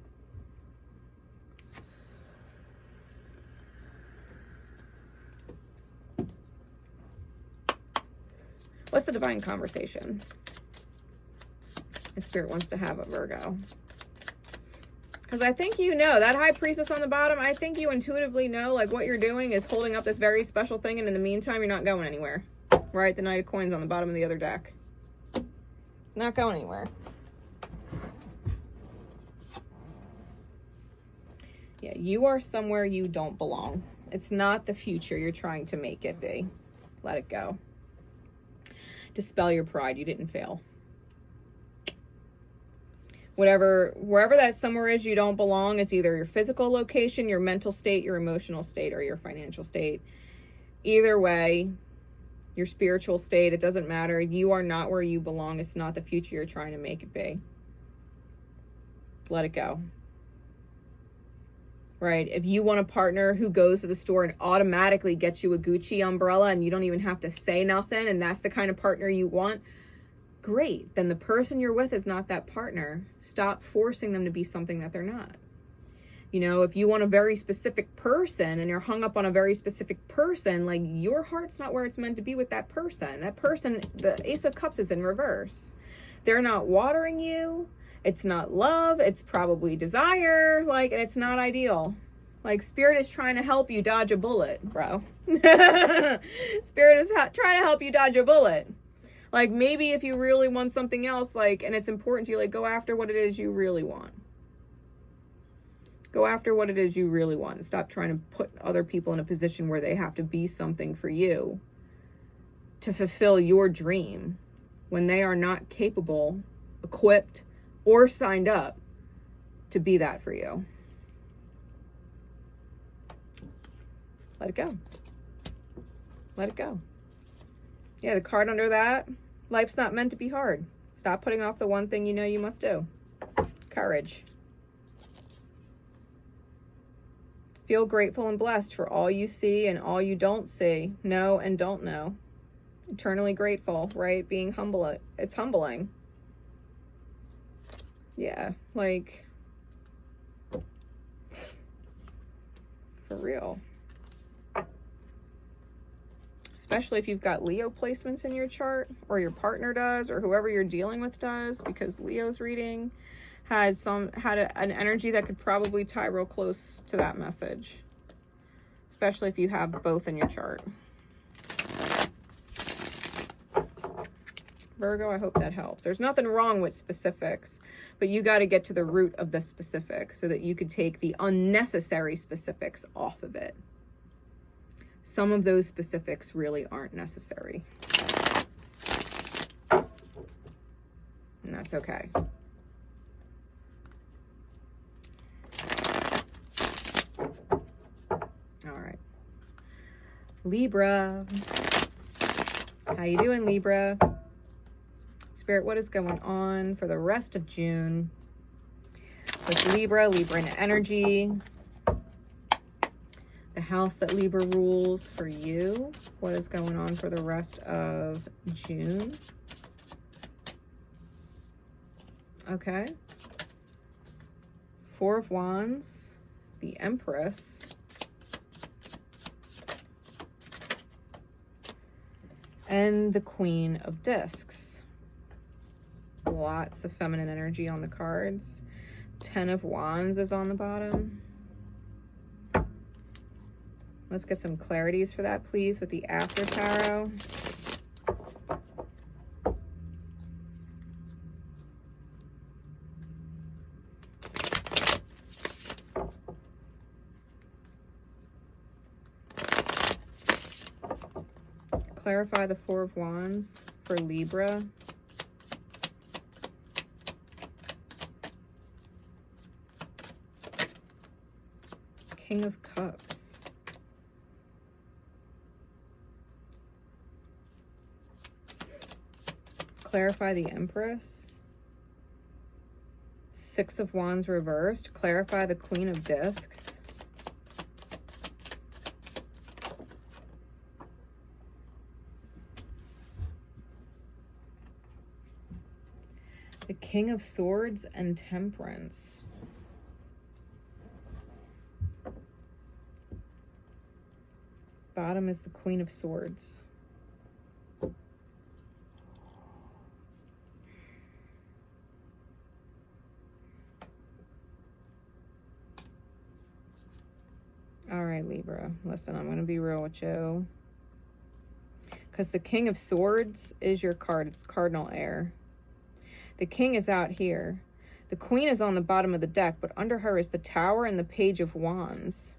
What's the divine conversation Spirit wants to have a Virgo? Because I think you know, that High Priestess on the bottom, I think you intuitively know, like, what you're doing is holding up this very special thing, and in the meantime, you're not going anywhere. Right? The Knight of Coins on the bottom of the other deck. It's not going anywhere. Yeah, you are somewhere you don't belong. It's not the future you're trying to make it be. Let it go. Dispel your pride. You didn't fail. Wherever that somewhere is you don't belong, it's either your physical location, your mental state, your emotional state, or your financial state. Either way, your spiritual state, it doesn't matter. You are not where you belong. It's not the future you're trying to make it be. Let it go. Right? If you want a partner who goes to the store and automatically gets you a Gucci umbrella and you don't even have to say nothing, and that's the kind of partner you want, great. Then the person you're with is not that partner. Stop forcing them to be something that they're not. You know, if you want a very specific person and you're hung up on a very specific person, like, your heart's not where it's meant to be with that person. That person, the Ace of Cups is in reverse. They're not watering you. It's not love. It's probably desire. Like, and it's not ideal. Like, Spirit is trying to help you dodge a bullet, bro. Spirit is trying to help you dodge a bullet. Like, maybe if you really want something else, like, and it's important to you, like, go after what it is you really want. Go after what it is you really want. And stop trying to put other people in a position where they have to be something for you to fulfill your dream when they are not capable, equipped, or signed up to be that for you. Let it go. Let it go. Yeah, the card under that, life's not meant to be hard. Stop putting off the one thing you know you must do. Courage. Feel grateful and blessed for all you see and all you don't see, know and don't know. Eternally grateful, right? Being humble, it's humbling. Yeah, like, for real. especially if you've got Leo placements in your chart, or your partner does, or whoever you're dealing with does, because Leo's reading had an energy that could probably tie real close to that message, especially if you have both in your chart. Virgo, I hope that helps. There's nothing wrong with specifics, but you got to get to the root of the specific so that you could take the unnecessary specifics off of it. Some of those specifics really aren't necessary. And that's okay. All right. Libra. How you doing, Libra? Spirit, what is going on for the rest of June with Libra, Libran energy, the house that Libra rules for you? What is going on for the rest of June? Okay. Four of Wands, the Empress, and the Queen of Discs. Lots of feminine energy on the cards. 10 of Wands is on the bottom. Let's get some clarities for that, please, with the After Tarot. Clarify the Four of Wands for Libra. King of Cups. Clarify the Empress. Six of Wands reversed. Clarify the Queen of Discs. The King of Swords and Temperance. Bottom is the Queen of Swords. All right, Libra. Listen, I'm going to be real with you. Because the King of Swords is your card. It's cardinal air. The King is out here. The Queen is on the bottom of the deck, but under her is the Tower and the Page of Wands.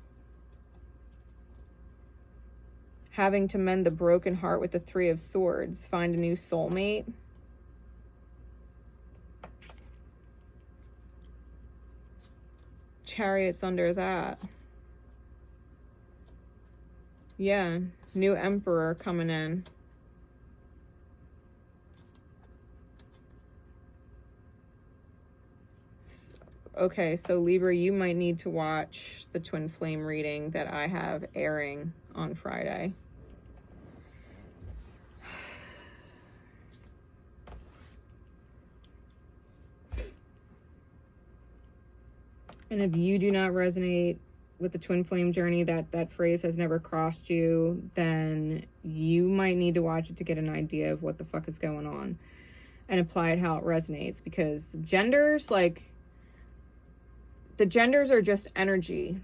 Having to mend the broken heart with the Three of Swords. Find a new soulmate. Chariot's under that. Yeah, new Emperor coming in. Okay, so Libra, you might need to watch the twin flame reading that I have airing on Friday. And if you do not resonate with the twin flame journey, that phrase has never crossed you, then you might need to watch it to get an idea of what the fuck is going on and apply it how it resonates. Because genders, like, the genders are just energy.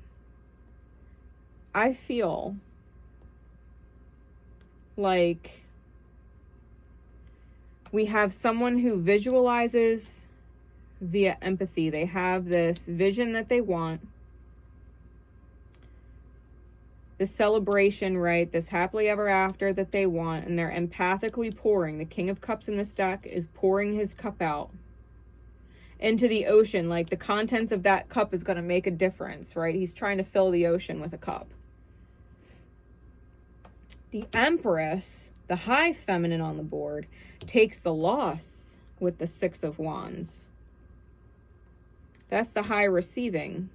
I feel like we have someone who visualizes via empathy. They have this vision that they want, this celebration, right? This happily ever after that they want, and they're empathically pouring. The King of Cups in this deck is pouring his cup out into the ocean. Like, the contents of that cup is going to make a difference, right? He's trying to fill the ocean with a cup. The Empress, the high feminine on the board, takes the loss with the Six of Wands. That's the high receiving.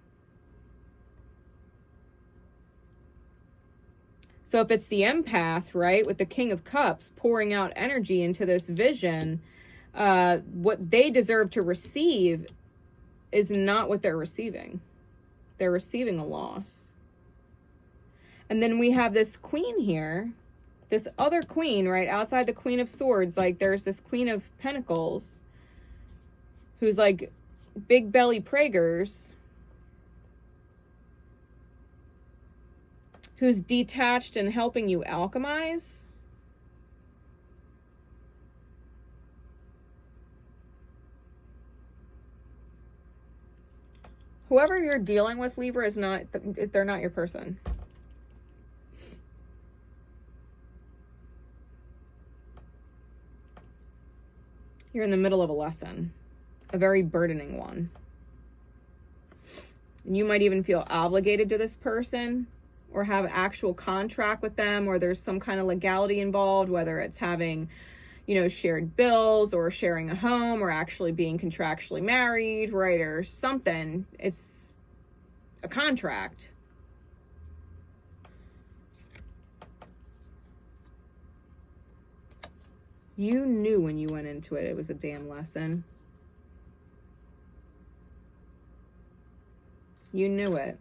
So if it's the empath, right, with the King of Cups pouring out energy into this vision, what they deserve to receive is not what they're receiving. They're receiving a loss. And then we have this Queen here This other queen, right, outside the Queen of Swords, like there's this Queen of Pentacles who's like big belly Pragers, who's detached and helping you alchemize. Whoever you're dealing with, Libra, is not, they're not your person. You're in the middle of a lesson, a very burdening one. And you might even feel obligated to this person or have actual contract with them, or there's some kind of legality involved, whether it's having, you know, shared bills or sharing a home or actually being contractually married, right? Or something. It's a contract. You knew when you went into it, it was a damn lesson. You knew it.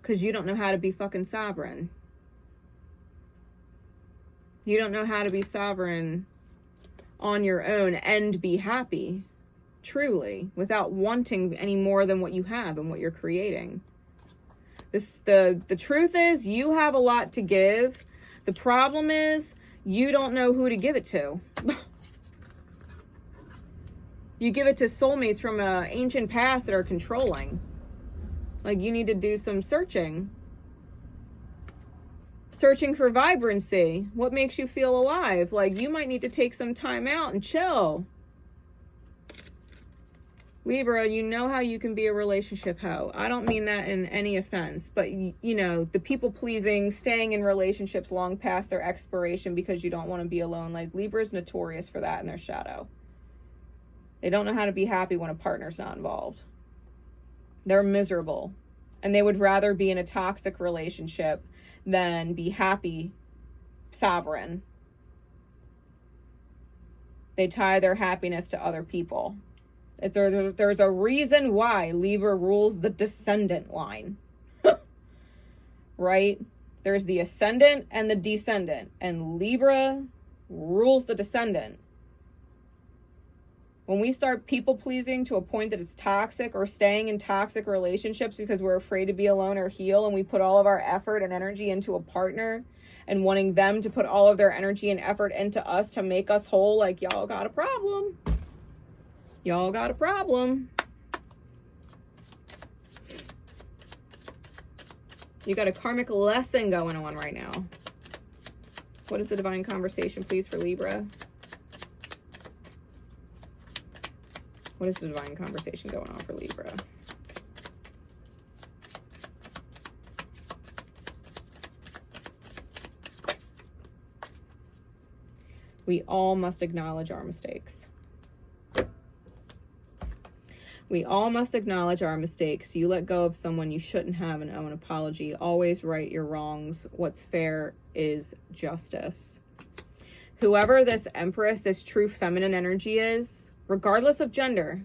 Because you don't know how to be fucking sovereign. You don't know how to be sovereign on your own and be happy, truly, without wanting any more than what you have and what you're creating. The truth is, you have a lot to give. The problem is, you don't know who to give it to. You give it to soulmates from an ancient past that are controlling. Like, you need to do some searching. Searching for vibrancy. What makes you feel alive? Like, you might need to take some time out and chill. Libra, you know how you can be a relationship hoe. I don't mean that in any offense, but you know, the people pleasing, staying in relationships long past their expiration because you don't want to be alone. Like, Libra is notorious for that in their shadow. They don't know how to be happy when a partner's not involved. They're miserable. And they would rather be in a toxic relationship than be happy, sovereign. They tie their happiness to other people. There's a reason why Libra rules the descendant line. Right? There's the ascendant and the descendant. And Libra rules the descendant. When we start people pleasing to a point that it's toxic, or staying in toxic relationships because we're afraid to be alone or heal, and we put all of our effort and energy into a partner and wanting them to put all of their energy and effort into us to make us whole, like, y'all got a problem. Y'all got a problem. You got a karmic lesson going on right now. What is the divine conversation, please, for Libra? What is the divine conversation going on for Libra? We all must acknowledge our mistakes. We all must acknowledge our mistakes. You let go of someone you shouldn't have and owe an apology. Always right your wrongs. What's fair is justice. Whoever this Empress, this true feminine energy is, regardless of gender,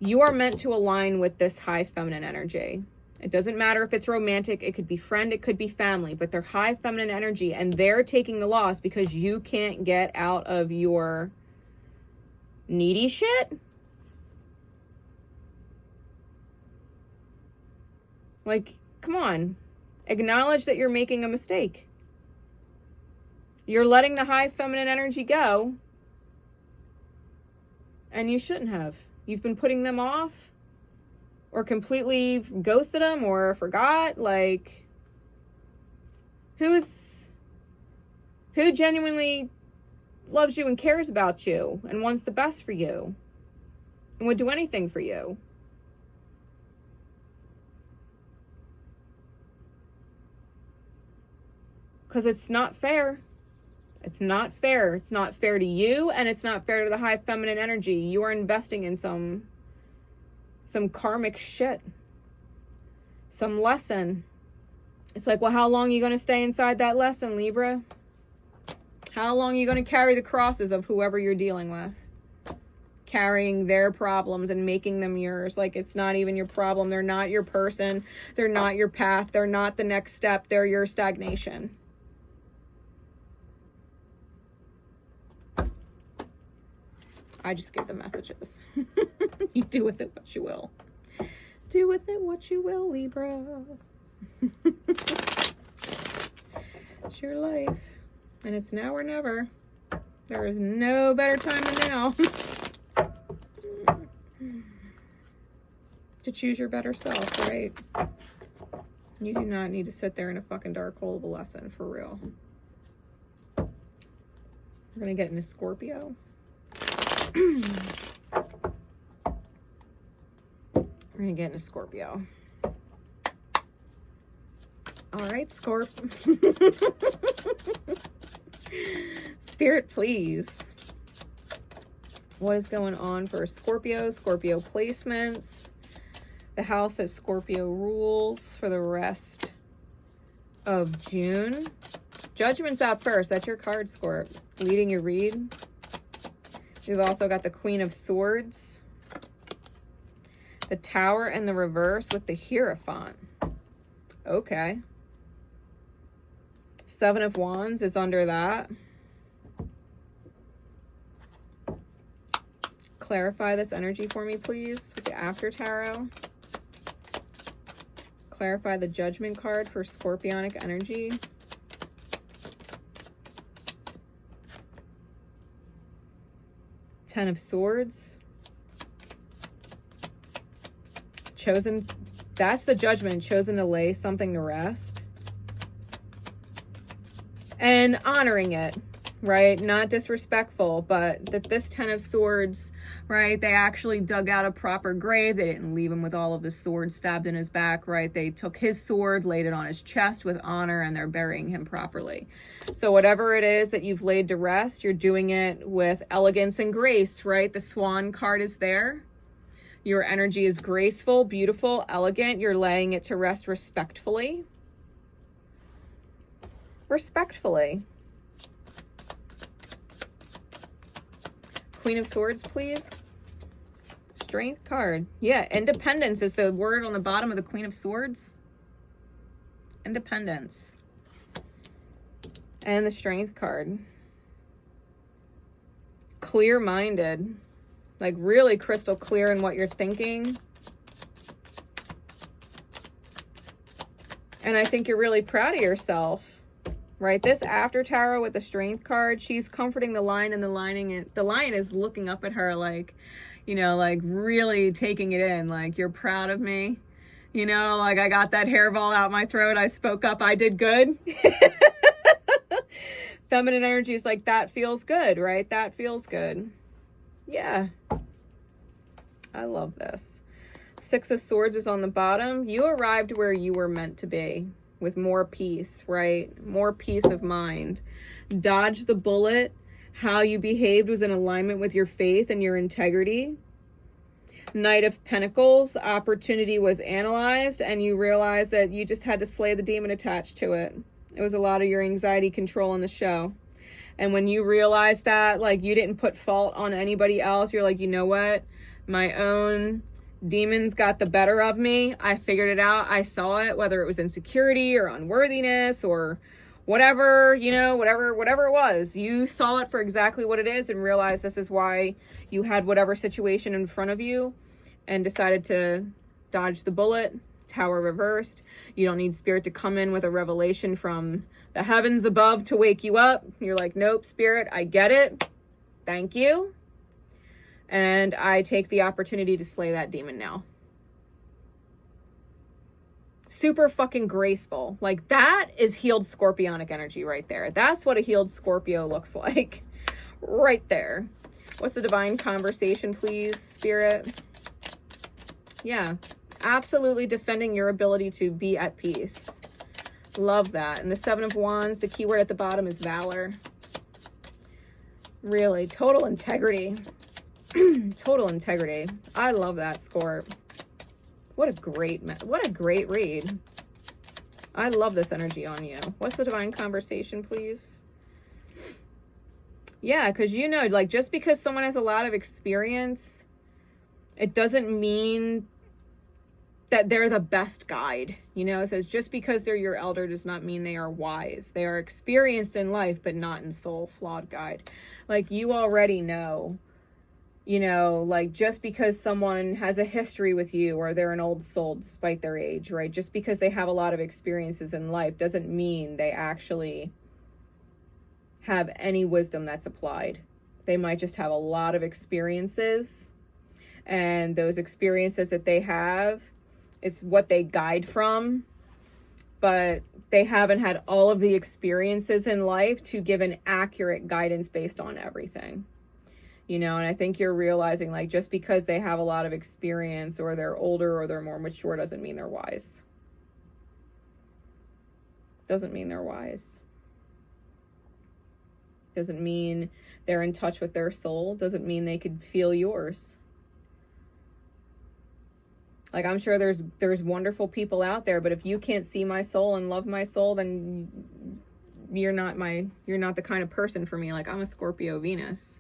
you are meant to align with this high feminine energy. It doesn't matter if it's romantic, it could be friend, it could be family, but they're high feminine energy, and they're taking the loss because you can't get out of your needy shit. Like, come on. Acknowledge that you're making a mistake. You're letting the high feminine energy go. And you shouldn't have. You've been putting them off. Or completely ghosted them or forgot. Like, who genuinely loves you and cares about you and wants the best for you and would do anything for you? Because it's not fair. It's not fair. It's not fair to you, and it's not fair to the high feminine energy. You are investing in some karmic shit. Some lesson. It's like, well, how long are you going to stay inside that lesson, Libra? How long are you going to carry the crosses of whoever you're dealing with? carrying their problems and making them yours. Like, it's not even your problem. They're not your person. They're not your path. They're not the next step. They're your stagnation. I just give the messages. You do with it what you will. Do with it what you will, Libra. It's your life. And it's now or never. There is no better time than now to choose your better self, right? You do not need to sit there in a fucking dark hole of a lesson, for real. We're going to get into Scorpio. We're going to get into Scorpio. All right, Scorp. Spirit, please. What is going on for Scorpio? Scorpio placements. The house has Scorpio rules for the rest of June. Judgment's out first. That's your card, Scorp. Leading your read. We've also got the Queen of Swords. The Tower in the reverse with the Hierophant. Okay. Seven of Wands is under that. Clarify this energy for me, please, with the After Tarot. Clarify the Judgment card for Scorpionic energy. Ten of Swords. Chosen, that's the Judgment, chosen to lay something to rest. And honoring it, right? Not disrespectful, but that this Ten of Swords, right? They actually dug out a proper grave. They didn't leave him with all of the swords stabbed in his back, right? They took his sword, laid it on his chest with honor, and they're burying him properly. So whatever it is that you've laid to rest, you're doing it with elegance and grace, right? The Swan card is there. Your energy is graceful, beautiful, elegant. You're laying it to rest respectfully. Respectfully. Queen of Swords, please. Strength card. Yeah, independence is the word on the bottom of the Queen of Swords. Independence. And the Strength card. Clear-minded. Like really crystal clear in what you're thinking. And I think you're really proud of yourself. Right, this After Tarot with the Strength card, she's comforting the lion, and the lion is looking up at her like, you know, like really taking it in, like, you're proud of me, you know, like I got that hairball out my throat, I spoke up, I did good. Feminine energy is like, that feels good, right? That feels good. Yeah, I love this. Six of Swords is on the bottom. You arrived where you were meant to be. With more peace, right? More peace of mind. Dodge the bullet. How you behaved was in alignment with your faith and your integrity. Knight of Pentacles. Opportunity was analyzed, and you realized that you just had to slay the demon attached to it. It was a lot of your anxiety control in the show. And when you realized that, like, you didn't put fault on anybody else, you're like, you know what? My own demons got the better of me. I figured it out. I saw it, whether it was insecurity or unworthiness or whatever, you know, whatever it was. You saw it for exactly what it is and realized this is why you had whatever situation in front of you and decided to dodge the bullet. Tower reversed. You don't need Spirit to come in with a revelation from the heavens above to wake you up. You're like, nope, Spirit, I get it. Thank you. And I take the opportunity to slay that demon now. Super fucking graceful. Like, that is healed Scorpionic energy right there. That's what a healed Scorpio looks like. Right there. What's the divine conversation, please, Spirit? Yeah. Absolutely defending your ability to be at peace. Love that. And the Seven of Wands, the keyword at the bottom is valor. Really. Total integrity. Total integrity. I love that, Scorp. What a great read. I love this energy on you. What's the divine conversation, please? Yeah, because you know, like, just because someone has a lot of experience, it doesn't mean that they're the best guide. You know, it says just because they're your elder does not mean they are wise. They are experienced in life, but not in soul. Flawed guide. Like, you already know, you know, like, just because someone has a history with you or they're an old soul despite their age, right? Just because they have a lot of experiences in life doesn't mean they actually have any wisdom that's applied. They might just have a lot of experiences, and those experiences that they have is what they guide from, but they haven't had all of the experiences in life to give an accurate guidance based on everything. You know, and I think you're realizing, like, just because they have a lot of experience or they're older or they're more mature doesn't mean they're wise. Doesn't mean they're wise. Doesn't mean they're in touch with their soul. Doesn't mean they could feel yours. Like, I'm sure there's wonderful people out there, but if you can't see my soul and love my soul, then you're not the kind of person for me. Like, I'm a Scorpio Venus.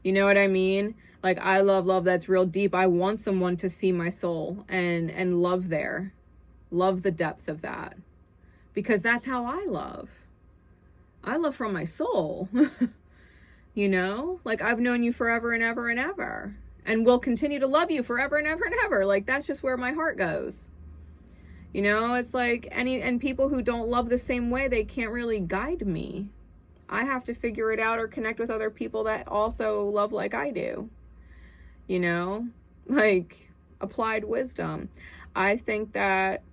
You know what I mean? Like, I love love that's real deep. I want someone to see my soul and love there. Love the depth of that. Because that's how I love. I love from my soul. You know? Like, I've known you forever and ever and ever. And will continue to love you forever and ever and ever. Like, that's just where my heart goes. You know, it's like and people who don't love the same way, they can't really guide me. I have to figure it out or connect with other people that also love like I do. You know, like, applied wisdom. I think that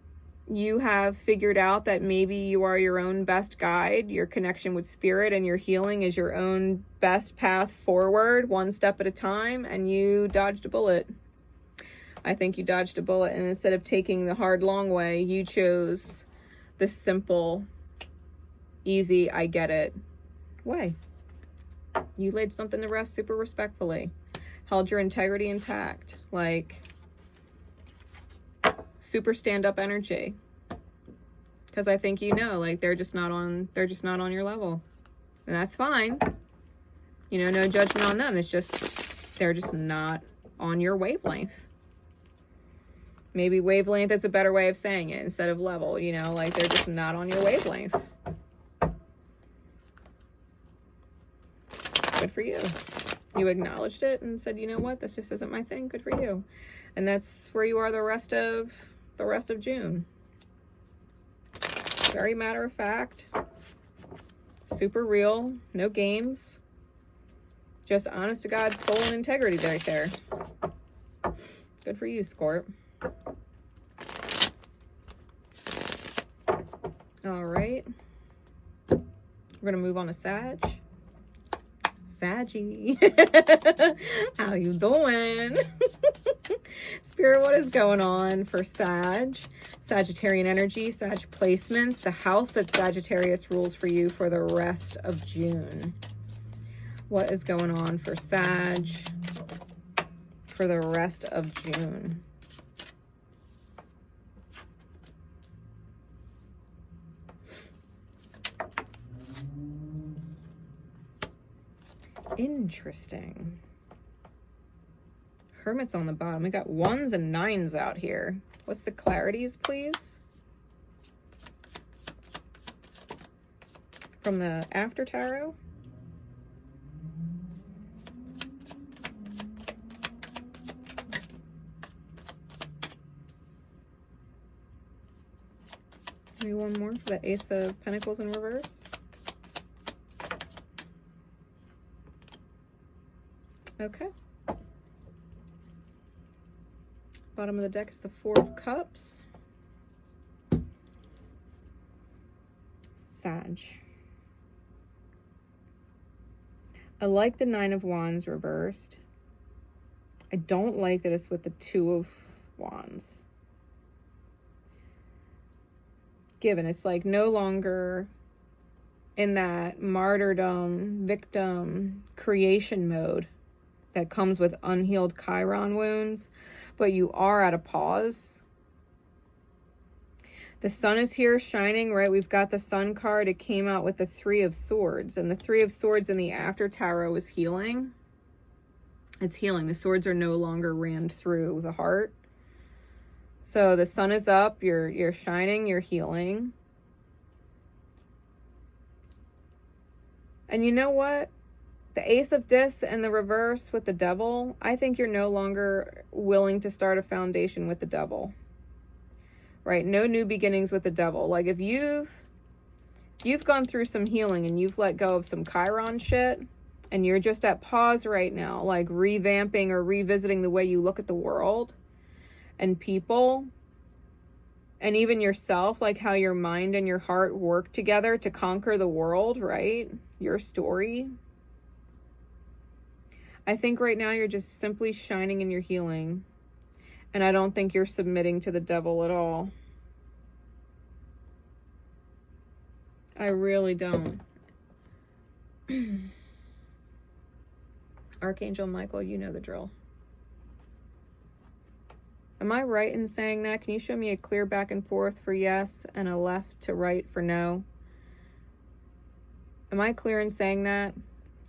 you have figured out that maybe you are your own best guide. Your connection with spirit and your healing is your own best path forward, one step at a time, and you dodged a bullet. I think you dodged a bullet, and instead of taking the hard, long way, you chose the simple, easy, I get it way. You laid something to rest super respectfully, held your integrity intact, like, super stand-up energy. Because I think, you know, like, they're just not on your level, and that's fine. You know, no judgment on them. It's just they're just not on your wavelength. Maybe wavelength is a better way of saying it instead of level. You know, like, they're just not on your wavelength. Good for you. You acknowledged it and said, you know what, this just isn't my thing. Good for you. And that's where you are the rest of June. Very matter of fact. Super real. No games. Just honest to God soul and integrity right there. Good for you, Scorp. All right. We're going to move on to Sag. Saggy. How you doing? Spirit, what is going on for Sag? Sagittarian energy, Sag placements, the house that Sagittarius rules for you for the rest of June. What is going on for Sag for the rest of June? Interesting. Hermit's on the bottom. We got 1s and 9s out here. What's the clarities, please? From the after tarot. Maybe one more for the Ace of Pentacles in reverse. Okay. Bottom of the deck is the 4 of Cups. Sag. I like the 9 of Wands reversed. I don't like that it's with the 2 of Wands. Given, it's like no longer in that martyrdom, victim, creation mode that comes with unhealed Chiron wounds, but you are at a pause. The sun is here shining, right? We've got the sun card. It came out with the 3 of Swords. And the 3 of Swords in the after tarot is healing. It's healing. The swords are no longer rammed through the heart. So the sun is up. You're shining. You're healing. And you know what? The Ace of Discs and the reverse with the Devil, I think you're no longer willing to start a foundation with the Devil. Right? No new beginnings with the Devil. Like if you've gone through some healing and you've let go of some Chiron shit and you're just at pause right now, like revamping or revisiting the way you look at the world and people and even yourself, like how your mind and your heart work together to conquer the world, right? Your story. I think right now you're just simply shining in your healing. And I don't think you're submitting to the Devil at all. I really don't. Archangel Michael, you know the drill. Am I right in saying that? Can you show me a clear back and forth for yes and a left to right for no? Am I clear in saying that?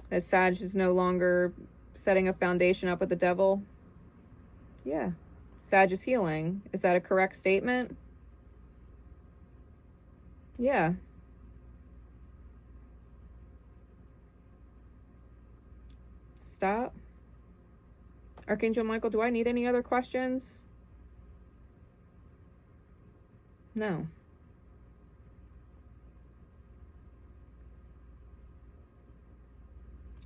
That Sag is no longer setting a foundation up with the Devil? Yeah. Sag is healing. Is that a correct statement? Yeah. Stop. Archangel Michael, do I need any other questions? No.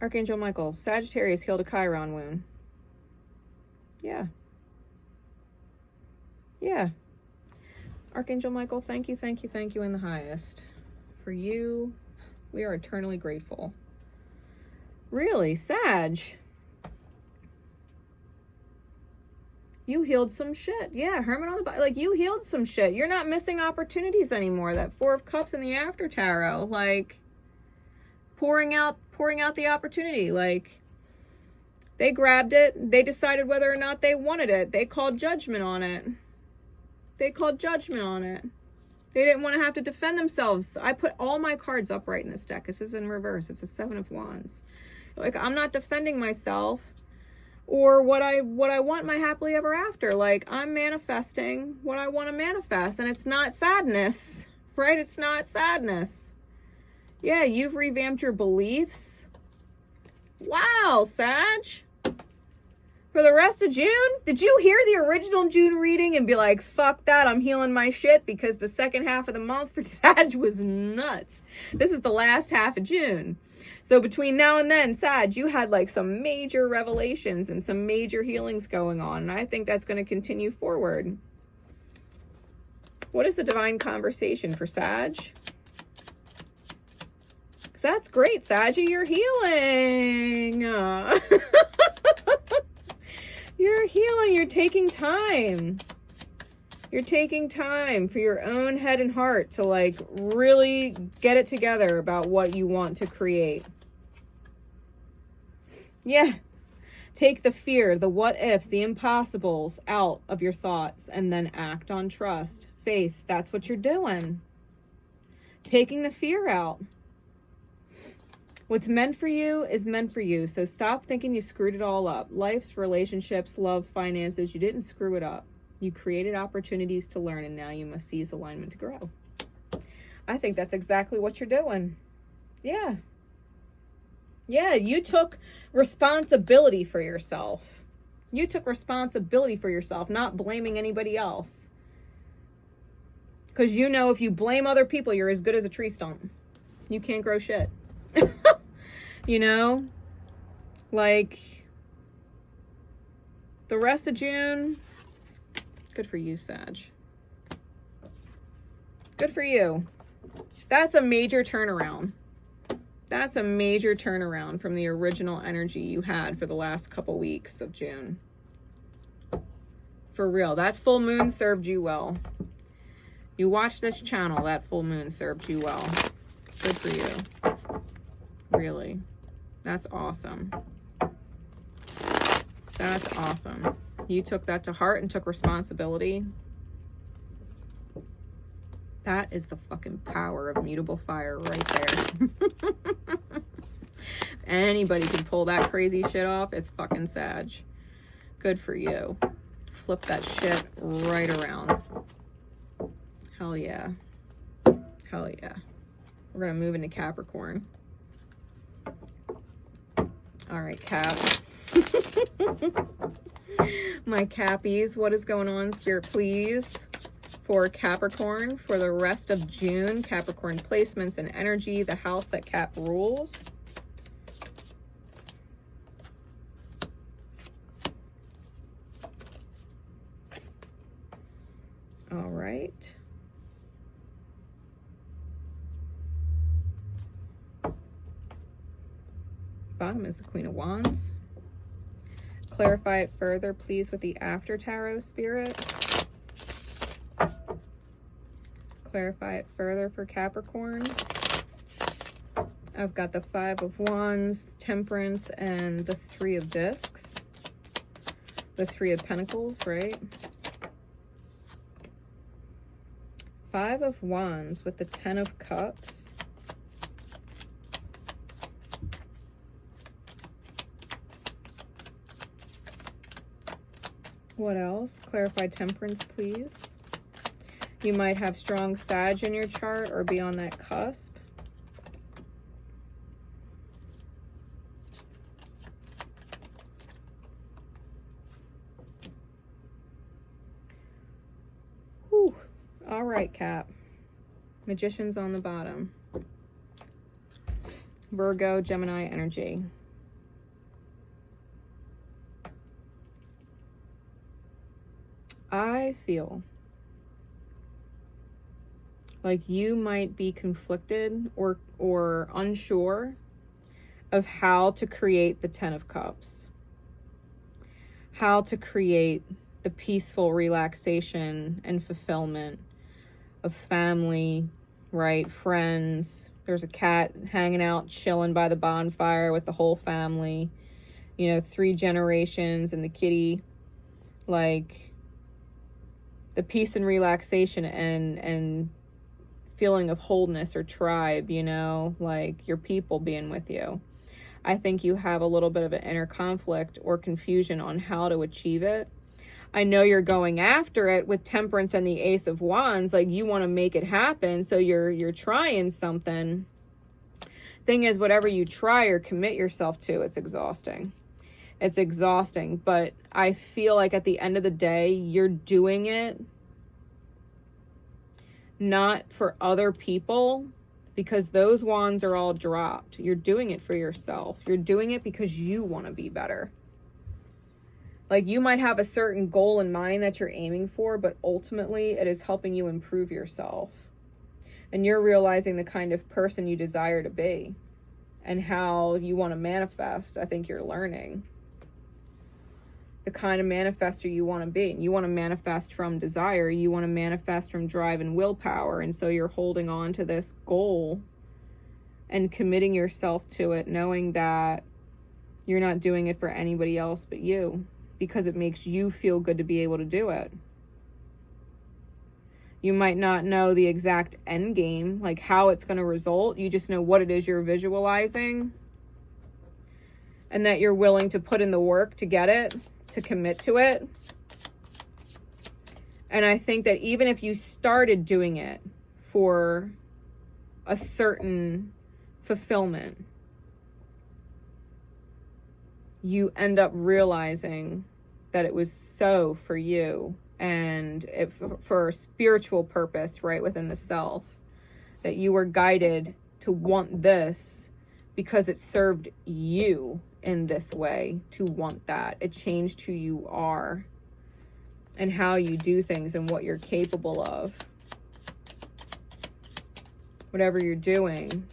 Archangel Michael, Sagittarius healed a Chiron wound. Yeah. Yeah. Archangel Michael, thank you in the highest. For you, we are eternally grateful. Really, Sag. You healed some shit. Yeah, Hermit on the bottom. Like, you healed some shit. You're not missing opportunities anymore. That 4 of Cups in the after tarot. Like, pouring out the opportunity. Like, they grabbed it. They decided whether or not they wanted it. They called judgment on it. They didn't want to have to defend themselves. I put all my cards upright in this deck. This is in reverse. It's a 7 of Wands. Like, I'm not defending myself or what I want my happily ever after. Like, I'm manifesting what I want to manifest. And it's not sadness, right? It's not sadness. Yeah, you've revamped your beliefs. Wow, Sag. For the rest of June, did you hear the original June reading and be like, fuck that, I'm healing my shit? Because the second half of the month for Sag was nuts. This is the last half of June. So between now and then, Sag, you had like some major revelations and some major healings going on. And I think that's going to continue forward. What is the divine conversation for Sag? Because that's great, Sag, you're healing. You're healing. You're taking time. You're taking time for your own head and heart to like really get it together about what you want to create. Yeah. Take the fear, the what ifs, the impossibles out of your thoughts and then act on trust. Faith, that's what you're doing. Taking the fear out. What's meant for you is meant for you. So stop thinking you screwed it all up. Life's, relationships, love, finances, you didn't screw it up. You created opportunities to learn, and now you must seize alignment to grow. I think that's exactly what you're doing. Yeah. Yeah, you took responsibility for yourself. You took responsibility for yourself, not blaming anybody else. Because you know if you blame other people, you're as good as a tree stump. You can't grow shit. You know, like the rest of June, good for you, Sag. Good for you. That's a major turnaround. That's a major turnaround from the original energy you had for the last couple weeks of June. For real, that full moon served you well. You watch this channel, that full moon served you well. Good for you. Really. That's awesome. That's awesome. You took that to heart and took responsibility. That is the fucking power of mutable fire right there. Anybody can pull that crazy shit off. It's fucking Sag. Good for you. Flip that shit right around. Hell yeah. Hell yeah. We're gonna move into Capricorn. All right, Cap. My Cappies, what is going on, Spirit, please? For Capricorn, for the rest of June, Capricorn placements and energy, the house that Cap rules. All right. Bottom is the Queen of Wands. Clarify it further, please, with the after tarot, Spirit. Clarify it further for Capricorn. I've got the 5 of Wands, Temperance, and the 3 of Discs. The 3 of Pentacles, right? 5 of Wands with the 10 of Cups. What else? Clarify Temperance, please. You might have strong Sag in your chart or be on that cusp. Whew. All right, Cap. Magician's on the bottom. Virgo, Gemini energy. I feel like you might be conflicted or unsure of how to create the 10 of Cups. How to create the peaceful relaxation and fulfillment of family, right? Friends. There's a cat hanging out, chilling by the bonfire with the whole family. You know, 3 generations and the kitty. Like, the peace and relaxation and feeling of wholeness or tribe, you know, like your people being with you. I think you have a little bit of an inner conflict or confusion on how to achieve it. I know you're going after it with Temperance and the Ace of Wands, like you want to make it happen, so you're trying something. Thing is, whatever you try or commit yourself to, it's exhausting. It's exhausting, but I feel like at the end of the day, you're doing it not for other people, because those wands are all dropped. You're doing it for yourself. You're doing it because you want to be better. Like, you might have a certain goal in mind that you're aiming for, but ultimately it is helping you improve yourself. And you're realizing the kind of person you desire to be and how you want to manifest. I think you're learning the kind of manifester you want to be. You want to manifest from desire. You want to manifest from drive and willpower. And so you're holding on to this goal and committing yourself to it, knowing that you're not doing it for anybody else but you, because it makes you feel good to be able to do it. You might not know the exact end game, like how it's going to result. You just know what it is you're visualizing and that you're willing to put in the work to get it, to commit to it. And I think that even if you started doing it for a certain fulfillment, you end up realizing that it was so for you and for a spiritual purpose right within the self, that you were guided to want this because it served you in this way, to want that. It changed who you are and how you do things and what you're capable of. Whatever you're doing,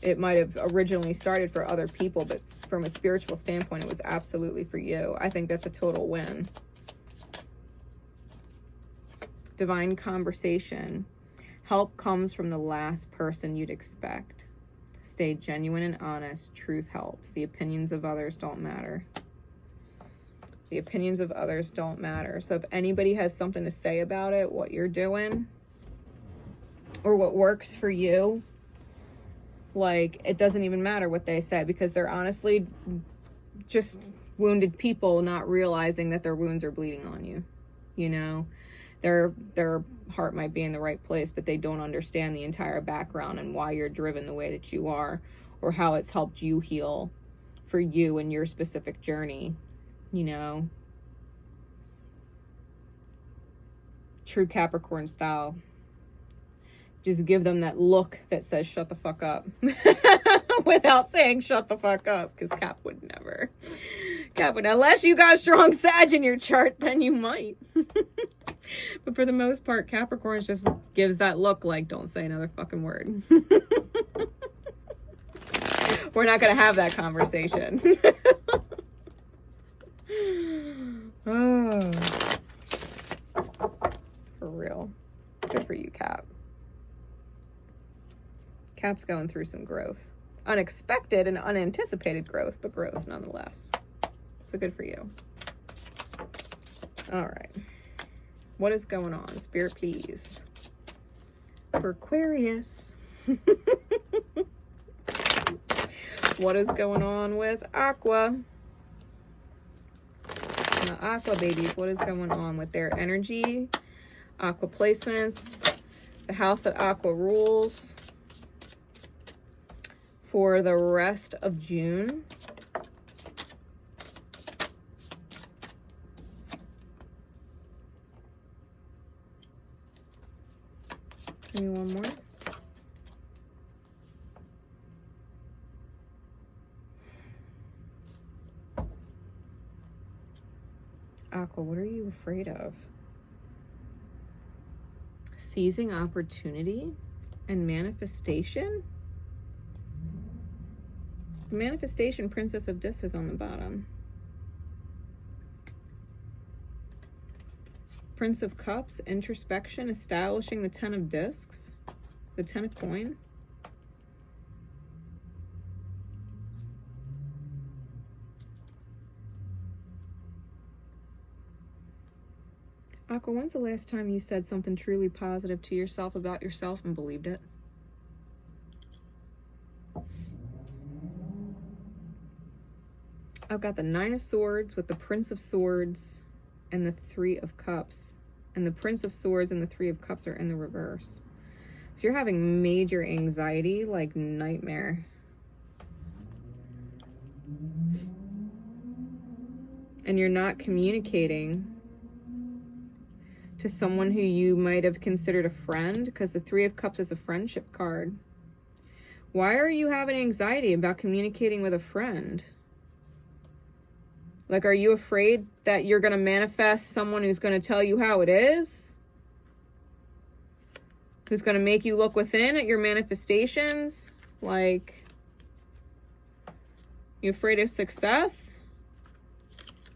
it might have originally started for other people, but from a spiritual standpoint, it was absolutely for you. I think that's a total win. Divine conversation. Help comes from the last person you'd expect. Stay genuine and honest. Truth helps. The opinions of others don't matter. The opinions of others don't matter. So if anybody has something to say about it, what you're doing, or what works for you. Like, it doesn't even matter what they say, because they're honestly just wounded people not realizing that their wounds are bleeding on you. You know, their heart might be in the right place, but they don't understand the entire background and why you're driven the way that you are, or how it's helped you heal for you and your specific journey, you know. True Capricorn style. Just give them that look that says shut the fuck up without saying shut the fuck up, because Cap would never. Cap would, unless you got strong Sag in your chart, then you might. But for the most part, Capricorn just gives that look like, don't say another fucking word. We're not going to have that conversation. Oh. For real. Good for you, Cap. Cap's going through some growth. Unexpected and unanticipated growth, but growth nonetheless. So good for you. All right. What is going on? Spirit, please. For Aquarius. What is going on with Aqua? The Aqua babies, what is going on with their energy? Aqua placements. The house that Aqua rules. For the rest of June. Give me one more. Aqua, what are you afraid of? Seizing opportunity and manifestation? The manifestation Princess of Discs is on the bottom. Prince of Cups, introspection, establishing the 10 of Discs, the 10 of coin. Aqua, when's the last time you said something truly positive to yourself about yourself and believed it? I've got the 9 of Swords with the Prince of Swords and the 3 of Cups. And the Prince of Swords and the 3 of Cups are in the reverse. So you're having major anxiety, like nightmare. And you're not communicating to someone who you might have considered a friend, because the 3 of Cups is a friendship card. Why are you having anxiety about communicating with a friend? Like, are you afraid that you're going to manifest someone who's going to tell you how it is? Who's going to make you look within at your manifestations? Like, you afraid of success?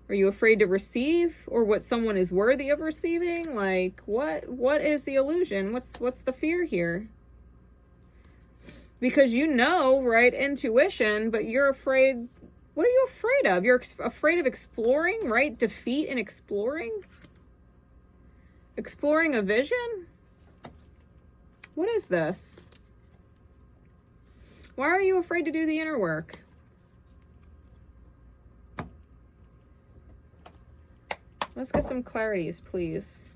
Are you afraid to receive, or what someone is worthy of receiving? Like, what is the illusion? What's the fear here? Because you know, right, intuition, but you're afraid. What are you afraid of? You're afraid of exploring, right? Defeat and exploring? Exploring a vision? What is this? Why are you afraid to do the inner work? Let's get some clarities, please.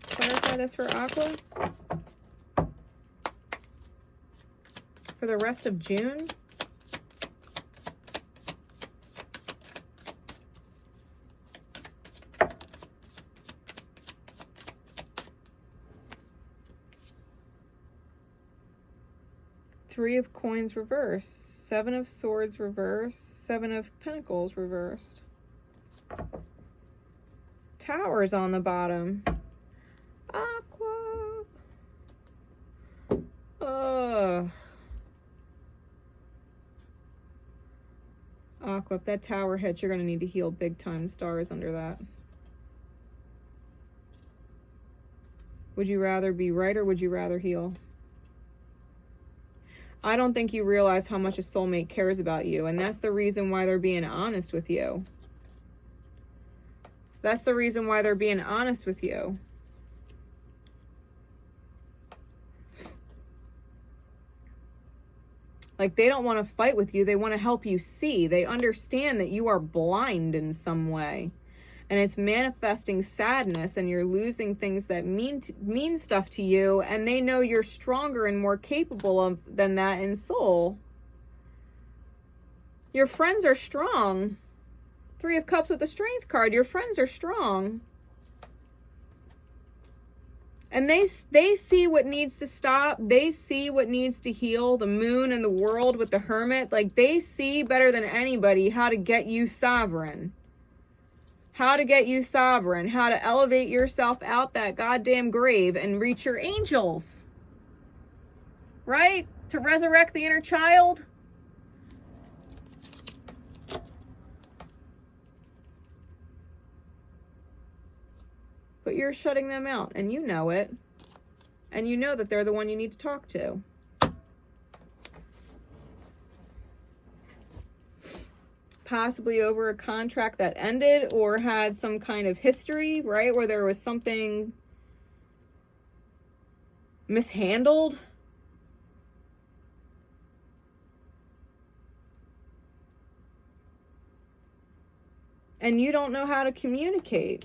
Clarify this for Aqua. For the rest of June. Three of Coins reversed, 7 of Swords reversed, 7 of Pentacles reversed. Towers on the bottom. Aqua. Aqua, if that tower hits, you're going to need to heal big time. Stars under that. Would you rather be right or would you rather heal? I don't think you realize how much a soulmate cares about you. And that's the reason why they're being honest with you. That's the reason why they're being honest with you. Like, they don't want to fight with you. They want to help you see. They understand that you are blind in some way. And it's manifesting sadness, and you're losing things that mean stuff to you. And they know you're stronger and more capable than that in soul. Your friends are strong. 3 of Cups with the Strength card. Your friends are strong. And they see what needs to stop. They see what needs to heal. The Moon and the World with the Hermit. Like, they see better than anybody how to get you sovereign. How to get you sovereign. How to elevate yourself out that goddamn grave and reach your angels. Right? To resurrect the inner child. But you're shutting them out, and you know it. And you know that they're the one you need to talk to. Possibly over a contract that ended or had some kind of history, right? Where there was something mishandled. And you don't know how to communicate.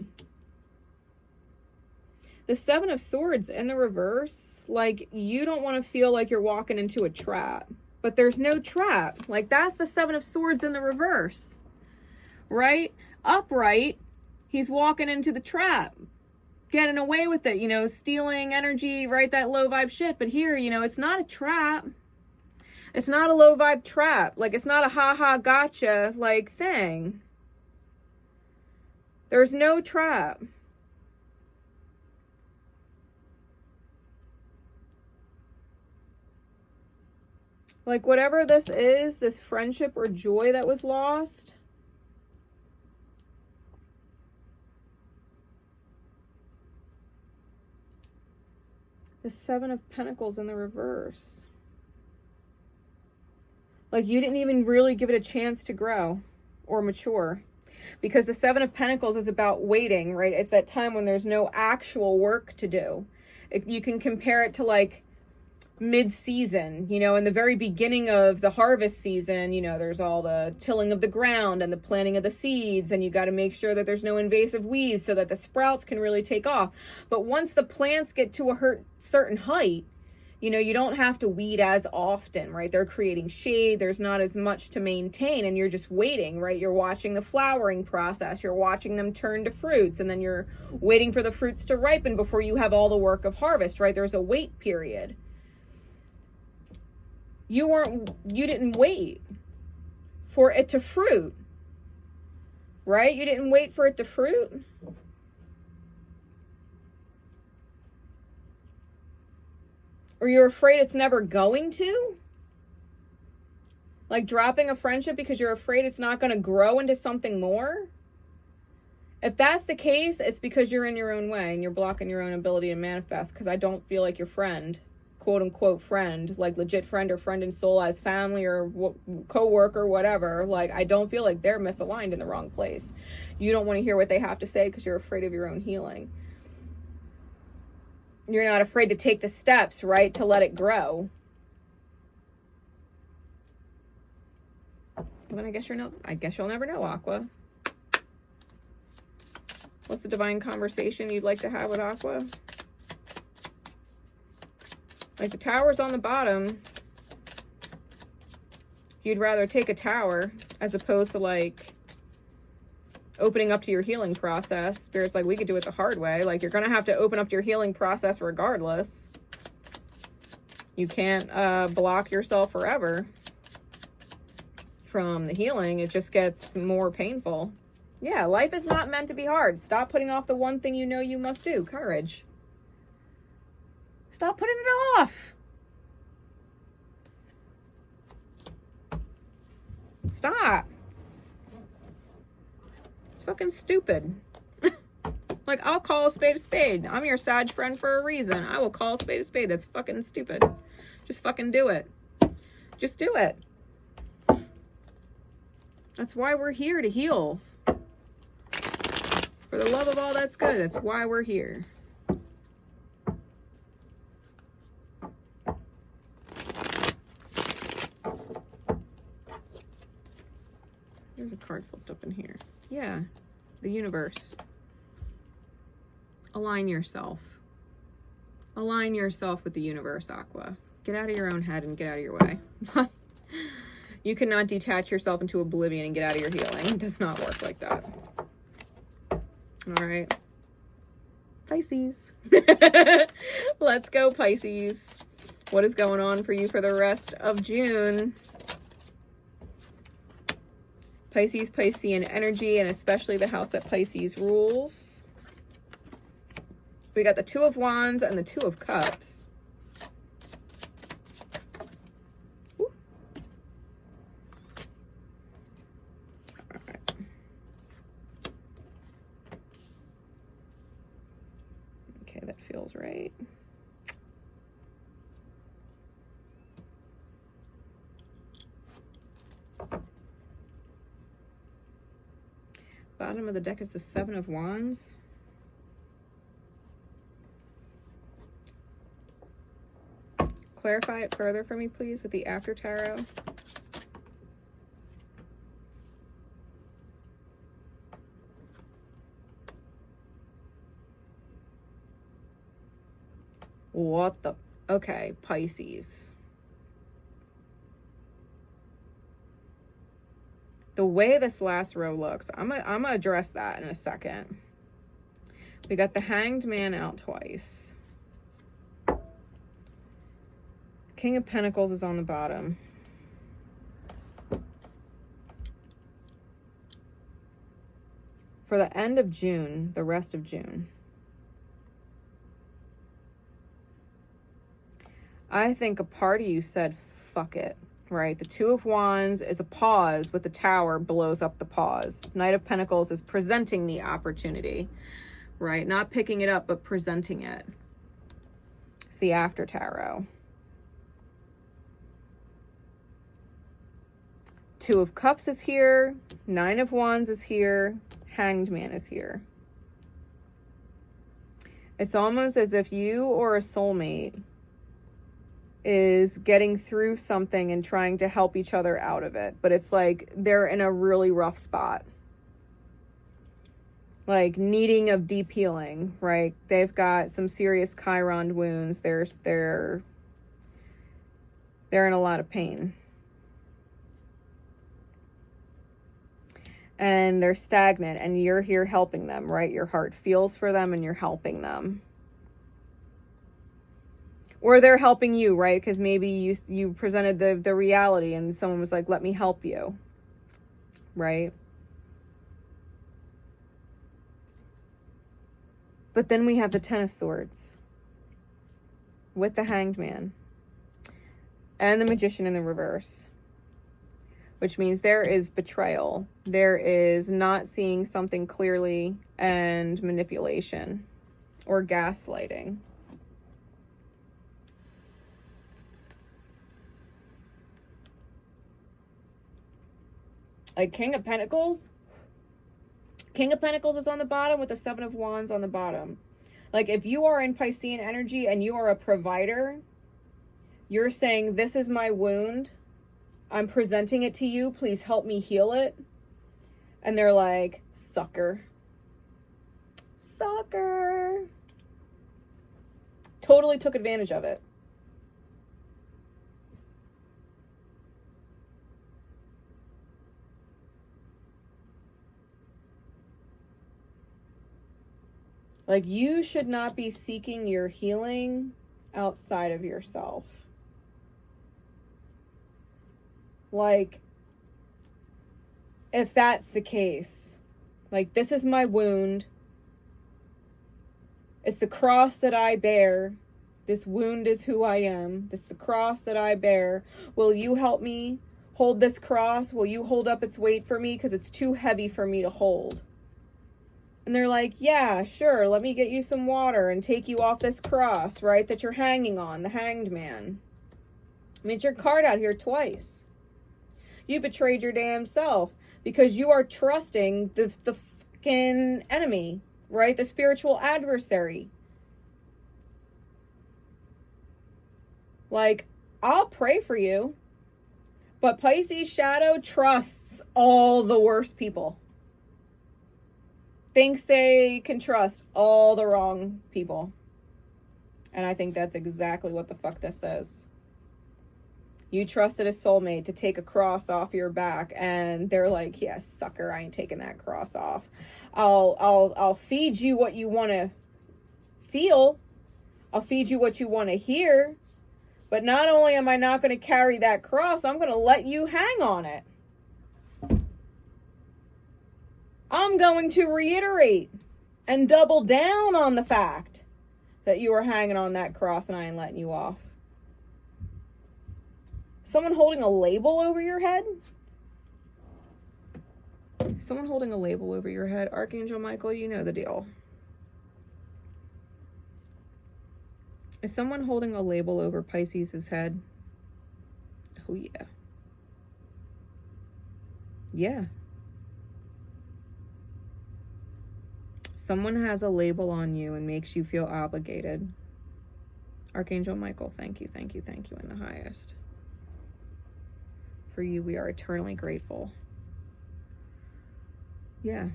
The 7 of Swords in the reverse, like, you don't want to feel like you're walking into a trap. But there's no trap. Like, that's the 7 of Swords in the reverse. Right? Upright, he's walking into the trap. Getting away with it, you know, stealing energy, right? That low vibe shit. But here, you know, it's not a trap. It's not a low vibe trap. Like, it's not a ha-ha gotcha, like, thing. There's no trap. Like, whatever this is, this friendship or joy that was lost, the 7 of Pentacles in the reverse. Like, you didn't even really give it a chance to grow or mature. Because the 7 of Pentacles is about waiting, right? It's that time when there's no actual work to do. You can compare it to, like, mid-season, you know, in the very beginning of the harvest season, you know, there's all the tilling of the ground and the planting of the seeds, and you got to make sure that there's no invasive weeds so that the sprouts can really take off. But once the plants get to a certain height, you know, you don't have to weed as often, right? They're creating shade. There's not as much to maintain, and you're just waiting, right? You're watching the flowering process. You're watching them turn to fruits, and then you're waiting for the fruits to ripen before you have all the work of harvest, right? There's a wait period. You didn't wait for it to fruit, right? You didn't wait for it to fruit. Or you're afraid it's never going to? Like dropping a friendship because you're afraid it's not going to grow into something more? If that's the case, it's because you're in your own way and you're blocking your own ability to manifest, because I don't feel like your friend, quote unquote friend, like legit friend or friend in soul as family or co-worker, whatever, like I don't feel like they're misaligned in the wrong place. You don't want to hear what they have to say because you're afraid of your own healing. You're not afraid to take the steps, right, to let it grow. Well, then I guess you'll never know, Aqua. What's the divine conversation you'd like to have with Aqua? Like, the tower's on the bottom. You'd rather take a tower as opposed to, like, opening up to your healing process. Spirit's like, we could do it the hard way. Like, you're going to have to open up to your healing process regardless. You can't block yourself forever from the healing. It just gets more painful. Yeah, life is not meant to be hard. Stop putting off the one thing you know you must do. Courage. Stop putting it off. Stop. It's fucking stupid. Like, I'll call a spade a spade. I'm your Sag friend for a reason. I will call a spade a spade. That's fucking stupid. Just fucking do it. Just do it. That's why we're here, to heal. For the love of all that's good, that's why we're here. There's a card flipped up in here. Yeah, the universe. Align yourself. Align yourself with the universe, Aqua. Get out of your own head and get out of your way. You cannot detach yourself into oblivion and get out of your healing. It does not work like that. All right. Pisces. Let's go, Pisces. What is going on for you for the rest of June? Pisces, Piscean energy, and especially the house that Pisces rules. We got the Two of Wands and the Two of Cups. Ooh. All right. Okay, that feels right. Bottom of the deck is the Seven of Wands. Clarify it further for me, please, with the After Tarot. What the? Okay, Pisces. The way this last row looks, I'm gonna address that in a second. We got the Hanged Man out twice. King of Pentacles is on the bottom. For the end of June, the rest of June, I think a part of you said, fuck it. Right, the Two of Wands is a pause with the Tower blows up the pause. Knight of Pentacles is presenting the opportunity, right? Not picking it up, but presenting it. It's the After Tarot. Two of Cups is here. Nine of Wands is here. Hanged Man is here. It's almost as if you or a soulmate is getting through something and trying to help each other out of it. But it's like they're in a really rough spot. Like needing of deep healing, right? They've got some serious Chiron wounds. They're in a lot of pain. And they're stagnant, and you're here helping them, right? Your heart feels for them and you're helping them. Or they're helping you, right? Because maybe you presented the reality and someone was like, let me help you, right? But then we have the Ten of Swords with the Hanged Man and the Magician in the reverse, which means there is betrayal. There is not seeing something clearly and manipulation or gaslighting. Like King of Pentacles. King of Pentacles is on the bottom with the Seven of Wands on the bottom. Like if you are in Piscean energy and you are a provider, you're saying, this is my wound. I'm presenting it to you. Please help me heal it. And they're like, sucker. Sucker. Totally took advantage of it. Like, you should not be seeking your healing outside of yourself. Like, if that's the case, like, this is my wound. It's the cross that I bear. This wound is who I am. This is the cross that I bear. Will you help me hold this cross? Will you hold up its weight for me? Because it's too heavy for me to hold. And they're like, yeah, sure, let me get you some water and take you off this cross, right, that you're hanging on, the Hanged Man. I mean, it's your card out here twice. You betrayed your damn self because you are trusting the fucking enemy, right? The spiritual adversary. Like, I'll pray for you, but Pisces shadow trusts all the worst people. Thinks they can trust all the wrong people. And I think that's exactly what the fuck this says. You trusted a soulmate to take a cross off your back, and they're like, yes, sucker, I ain't taking that cross off. I'll feed you what you want to feel. I'll feed you what you want to hear. But not only am I not going to carry that cross, I'm going to let you hang on it. I'm going to reiterate and double down on the fact that you are hanging on that cross and I ain't letting you off. Someone holding a label over your head? Someone holding a label over your head? Archangel Michael, you know the deal. Is someone holding a label over Pisces' head? Oh, yeah. Yeah. Someone has a label on you and makes you feel obligated. Archangel Michael, thank you, thank you, thank you in the highest. For you, we are eternally grateful. Yeah.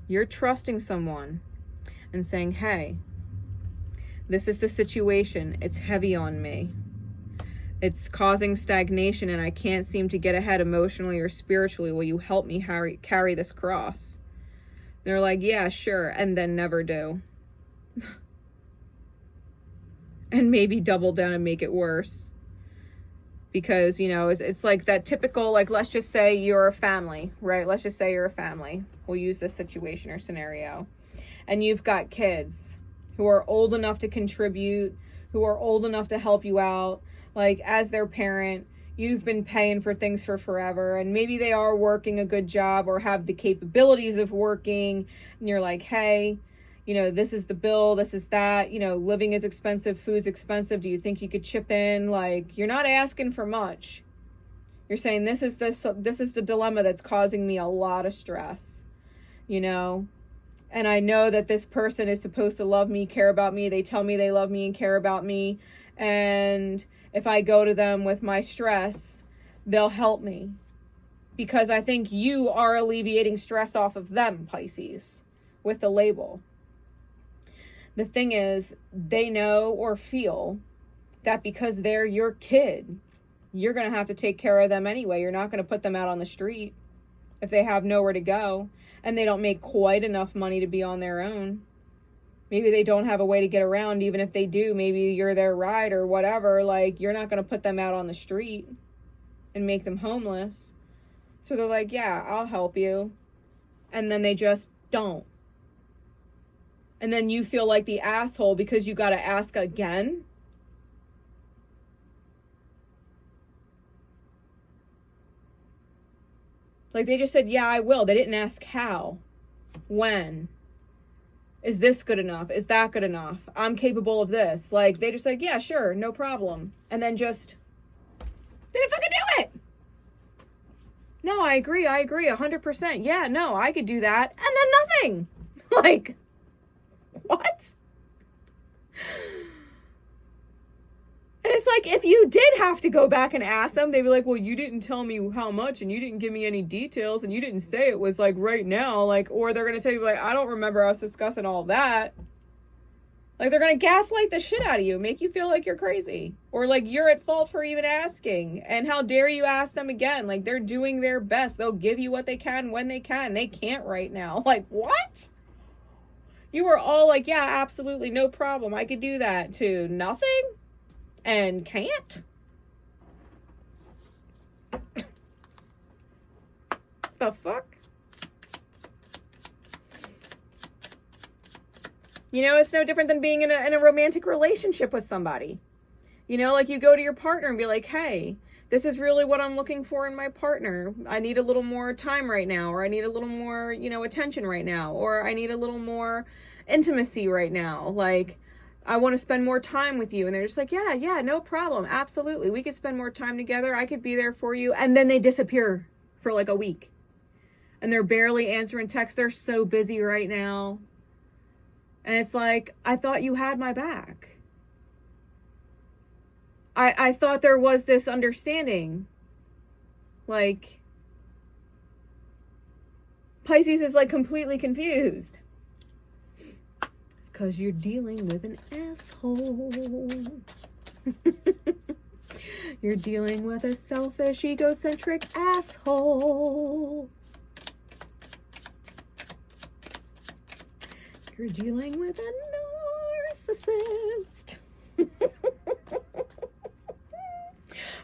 You're trusting someone and saying, hey, this is the situation. It's heavy on me. It's causing stagnation and I can't seem to get ahead emotionally or spiritually. Will you help me carry this cross? They're like, yeah, sure. And then never do. And maybe double down and make it worse. Because, you know, it's like that typical, like, let's just say you're a family, right? Let's just say you're a family. We'll use this situation or scenario. And you've got kids who are old enough to contribute, who are old enough to help you out. Like, as their parent, you've been paying for things for forever. And maybe they are working a good job or have the capabilities of working. And you're like, hey, you know, this is the bill, this is that, you know, living is expensive, food's expensive. Do you think you could chip in? Like, you're not asking for much. You're saying, this is the dilemma that's causing me a lot of stress, you know? And I know that this person is supposed to love me, care about me. They tell me they love me and care about me. And if I go to them with my stress, they'll help me. Because I think you are alleviating stress off of them, Pisces, with the label. The thing is, they know or feel that because they're your kid, you're going to have to take care of them anyway. You're not going to put them out on the street if they have nowhere to go and they don't make quite enough money to be on their own. Maybe they don't have a way to get around. Even if they do, maybe you're their ride or whatever. Like, you're not going to put them out on the street and make them homeless. So they're like, yeah, I'll help you. And then they just don't. And then you feel like the asshole because you got to ask again. Like, they just said, yeah, I will. They didn't ask how, when. Is this good enough? Is that good enough? I'm capable of this. Like, they just like, yeah, sure, no problem. And then just didn't fucking do it. No, I agree, 100%. Yeah, no, I could do that. And then nothing. Like, what? And it's like, if you did have to go back and ask them, they'd be like, well, you didn't tell me how much and you didn't give me any details and you didn't say it was like right now. Like, or they're going to tell you like, I don't remember us discussing all that. Like, they're going to gaslight the shit out of you, make you feel like you're crazy or like you're at fault for even asking. And how dare you ask them again? Like, they're doing their best. They'll give you what they can when they can. They can't right now. Like, what? You were all like, yeah, absolutely, no problem. I could do that too. Nothing? And can't? The fuck? You know, it's no different than being in a romantic relationship with somebody. You know, like you go to your partner and be like, hey, this is really what I'm looking for in my partner. I need a little more time right now, or I need a little more, you know, attention right now, or I need a little more intimacy right now. Like, I want to spend more time with you. And they're just like, yeah, no problem. Absolutely. We could spend more time together. I could be there for you. And then they disappear for like a week. And they're barely answering texts. They're so busy right now. And it's like, I thought you had my back. I thought there was this understanding. Like, Pisces is like completely confused. It's because you're dealing with an asshole. You're dealing with a selfish, egocentric asshole. You're dealing with a narcissist.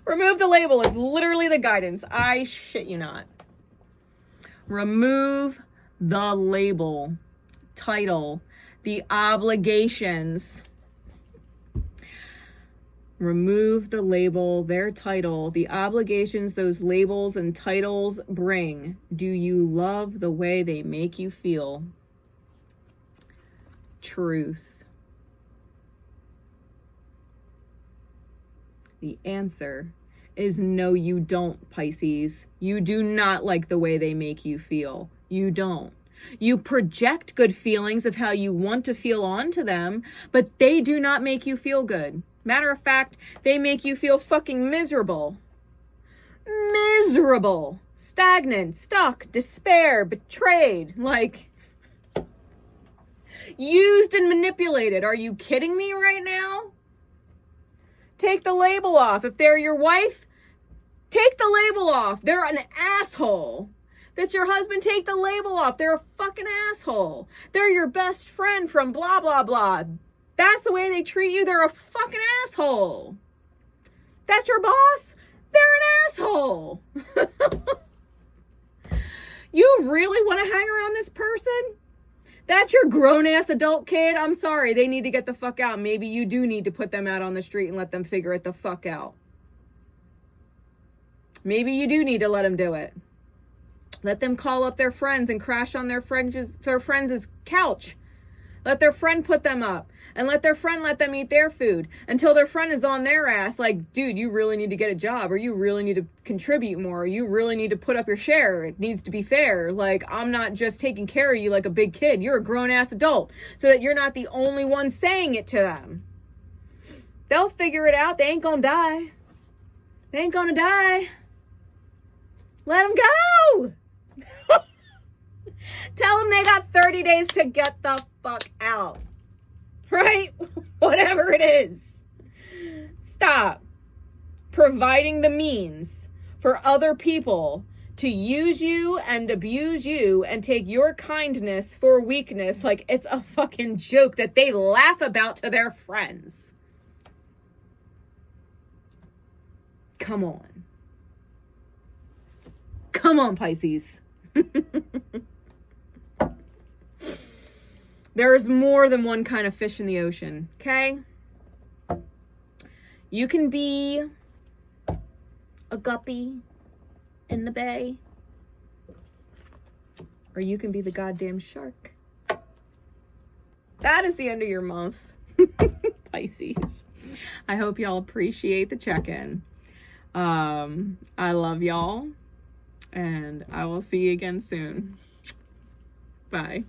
Remove the label is literally the guidance. I shit you not. Remove the label, title, the obligations. Remove the label, their title, the obligations those labels and titles bring. Do you love the way they make you feel? Truth. The answer is no, you don't, Pisces. You do not like the way they make you feel. You don't. You project good feelings of how you want to feel onto them, but they do not make you feel good. Matter of fact, they make you feel fucking miserable. Miserable. Stagnant, stuck, despair, betrayed, like used and manipulated. Are you kidding me right now? Take the label off. If they're your wife, take the label off. They're an asshole. If it's your husband, take the label off. They're a fucking asshole. They're your best friend from blah, blah, blah. That's the way they treat you. They're a fucking asshole. That's your boss? They're an asshole. You really want to hang around this person? That's your grown-ass adult kid? I'm sorry, they need to get the fuck out. Maybe you do need to put them out on the street and let them figure it the fuck out. Maybe you do need to let them do it. Let them call up their friends and crash on their friends' couch. Let their friend put them up. And let their friend let them eat their food. Until their friend is on their ass like, dude, you really need to get a job. Or you really need to contribute more. Or you really need to put up your share. It needs to be fair. Like, I'm not just taking care of you like a big kid. You're a grown-ass adult. So that you're not the only one saying it to them. They'll figure it out. They ain't gonna die. They ain't gonna die. Let them go. Tell them they got 30 days to get the fuck out. Right? Whatever it is. Stop providing the means for other people to use you and abuse you and take your kindness for weakness like it's a fucking joke that they laugh about to their friends. Come on. Come on, Pisces. There is more than one kind of fish in the ocean, okay? You can be a guppy in the bay, or you can be the goddamn shark. That is the end of your month, Pisces. I hope y'all appreciate the check-in. I love y'all, and I will see you again soon. Bye.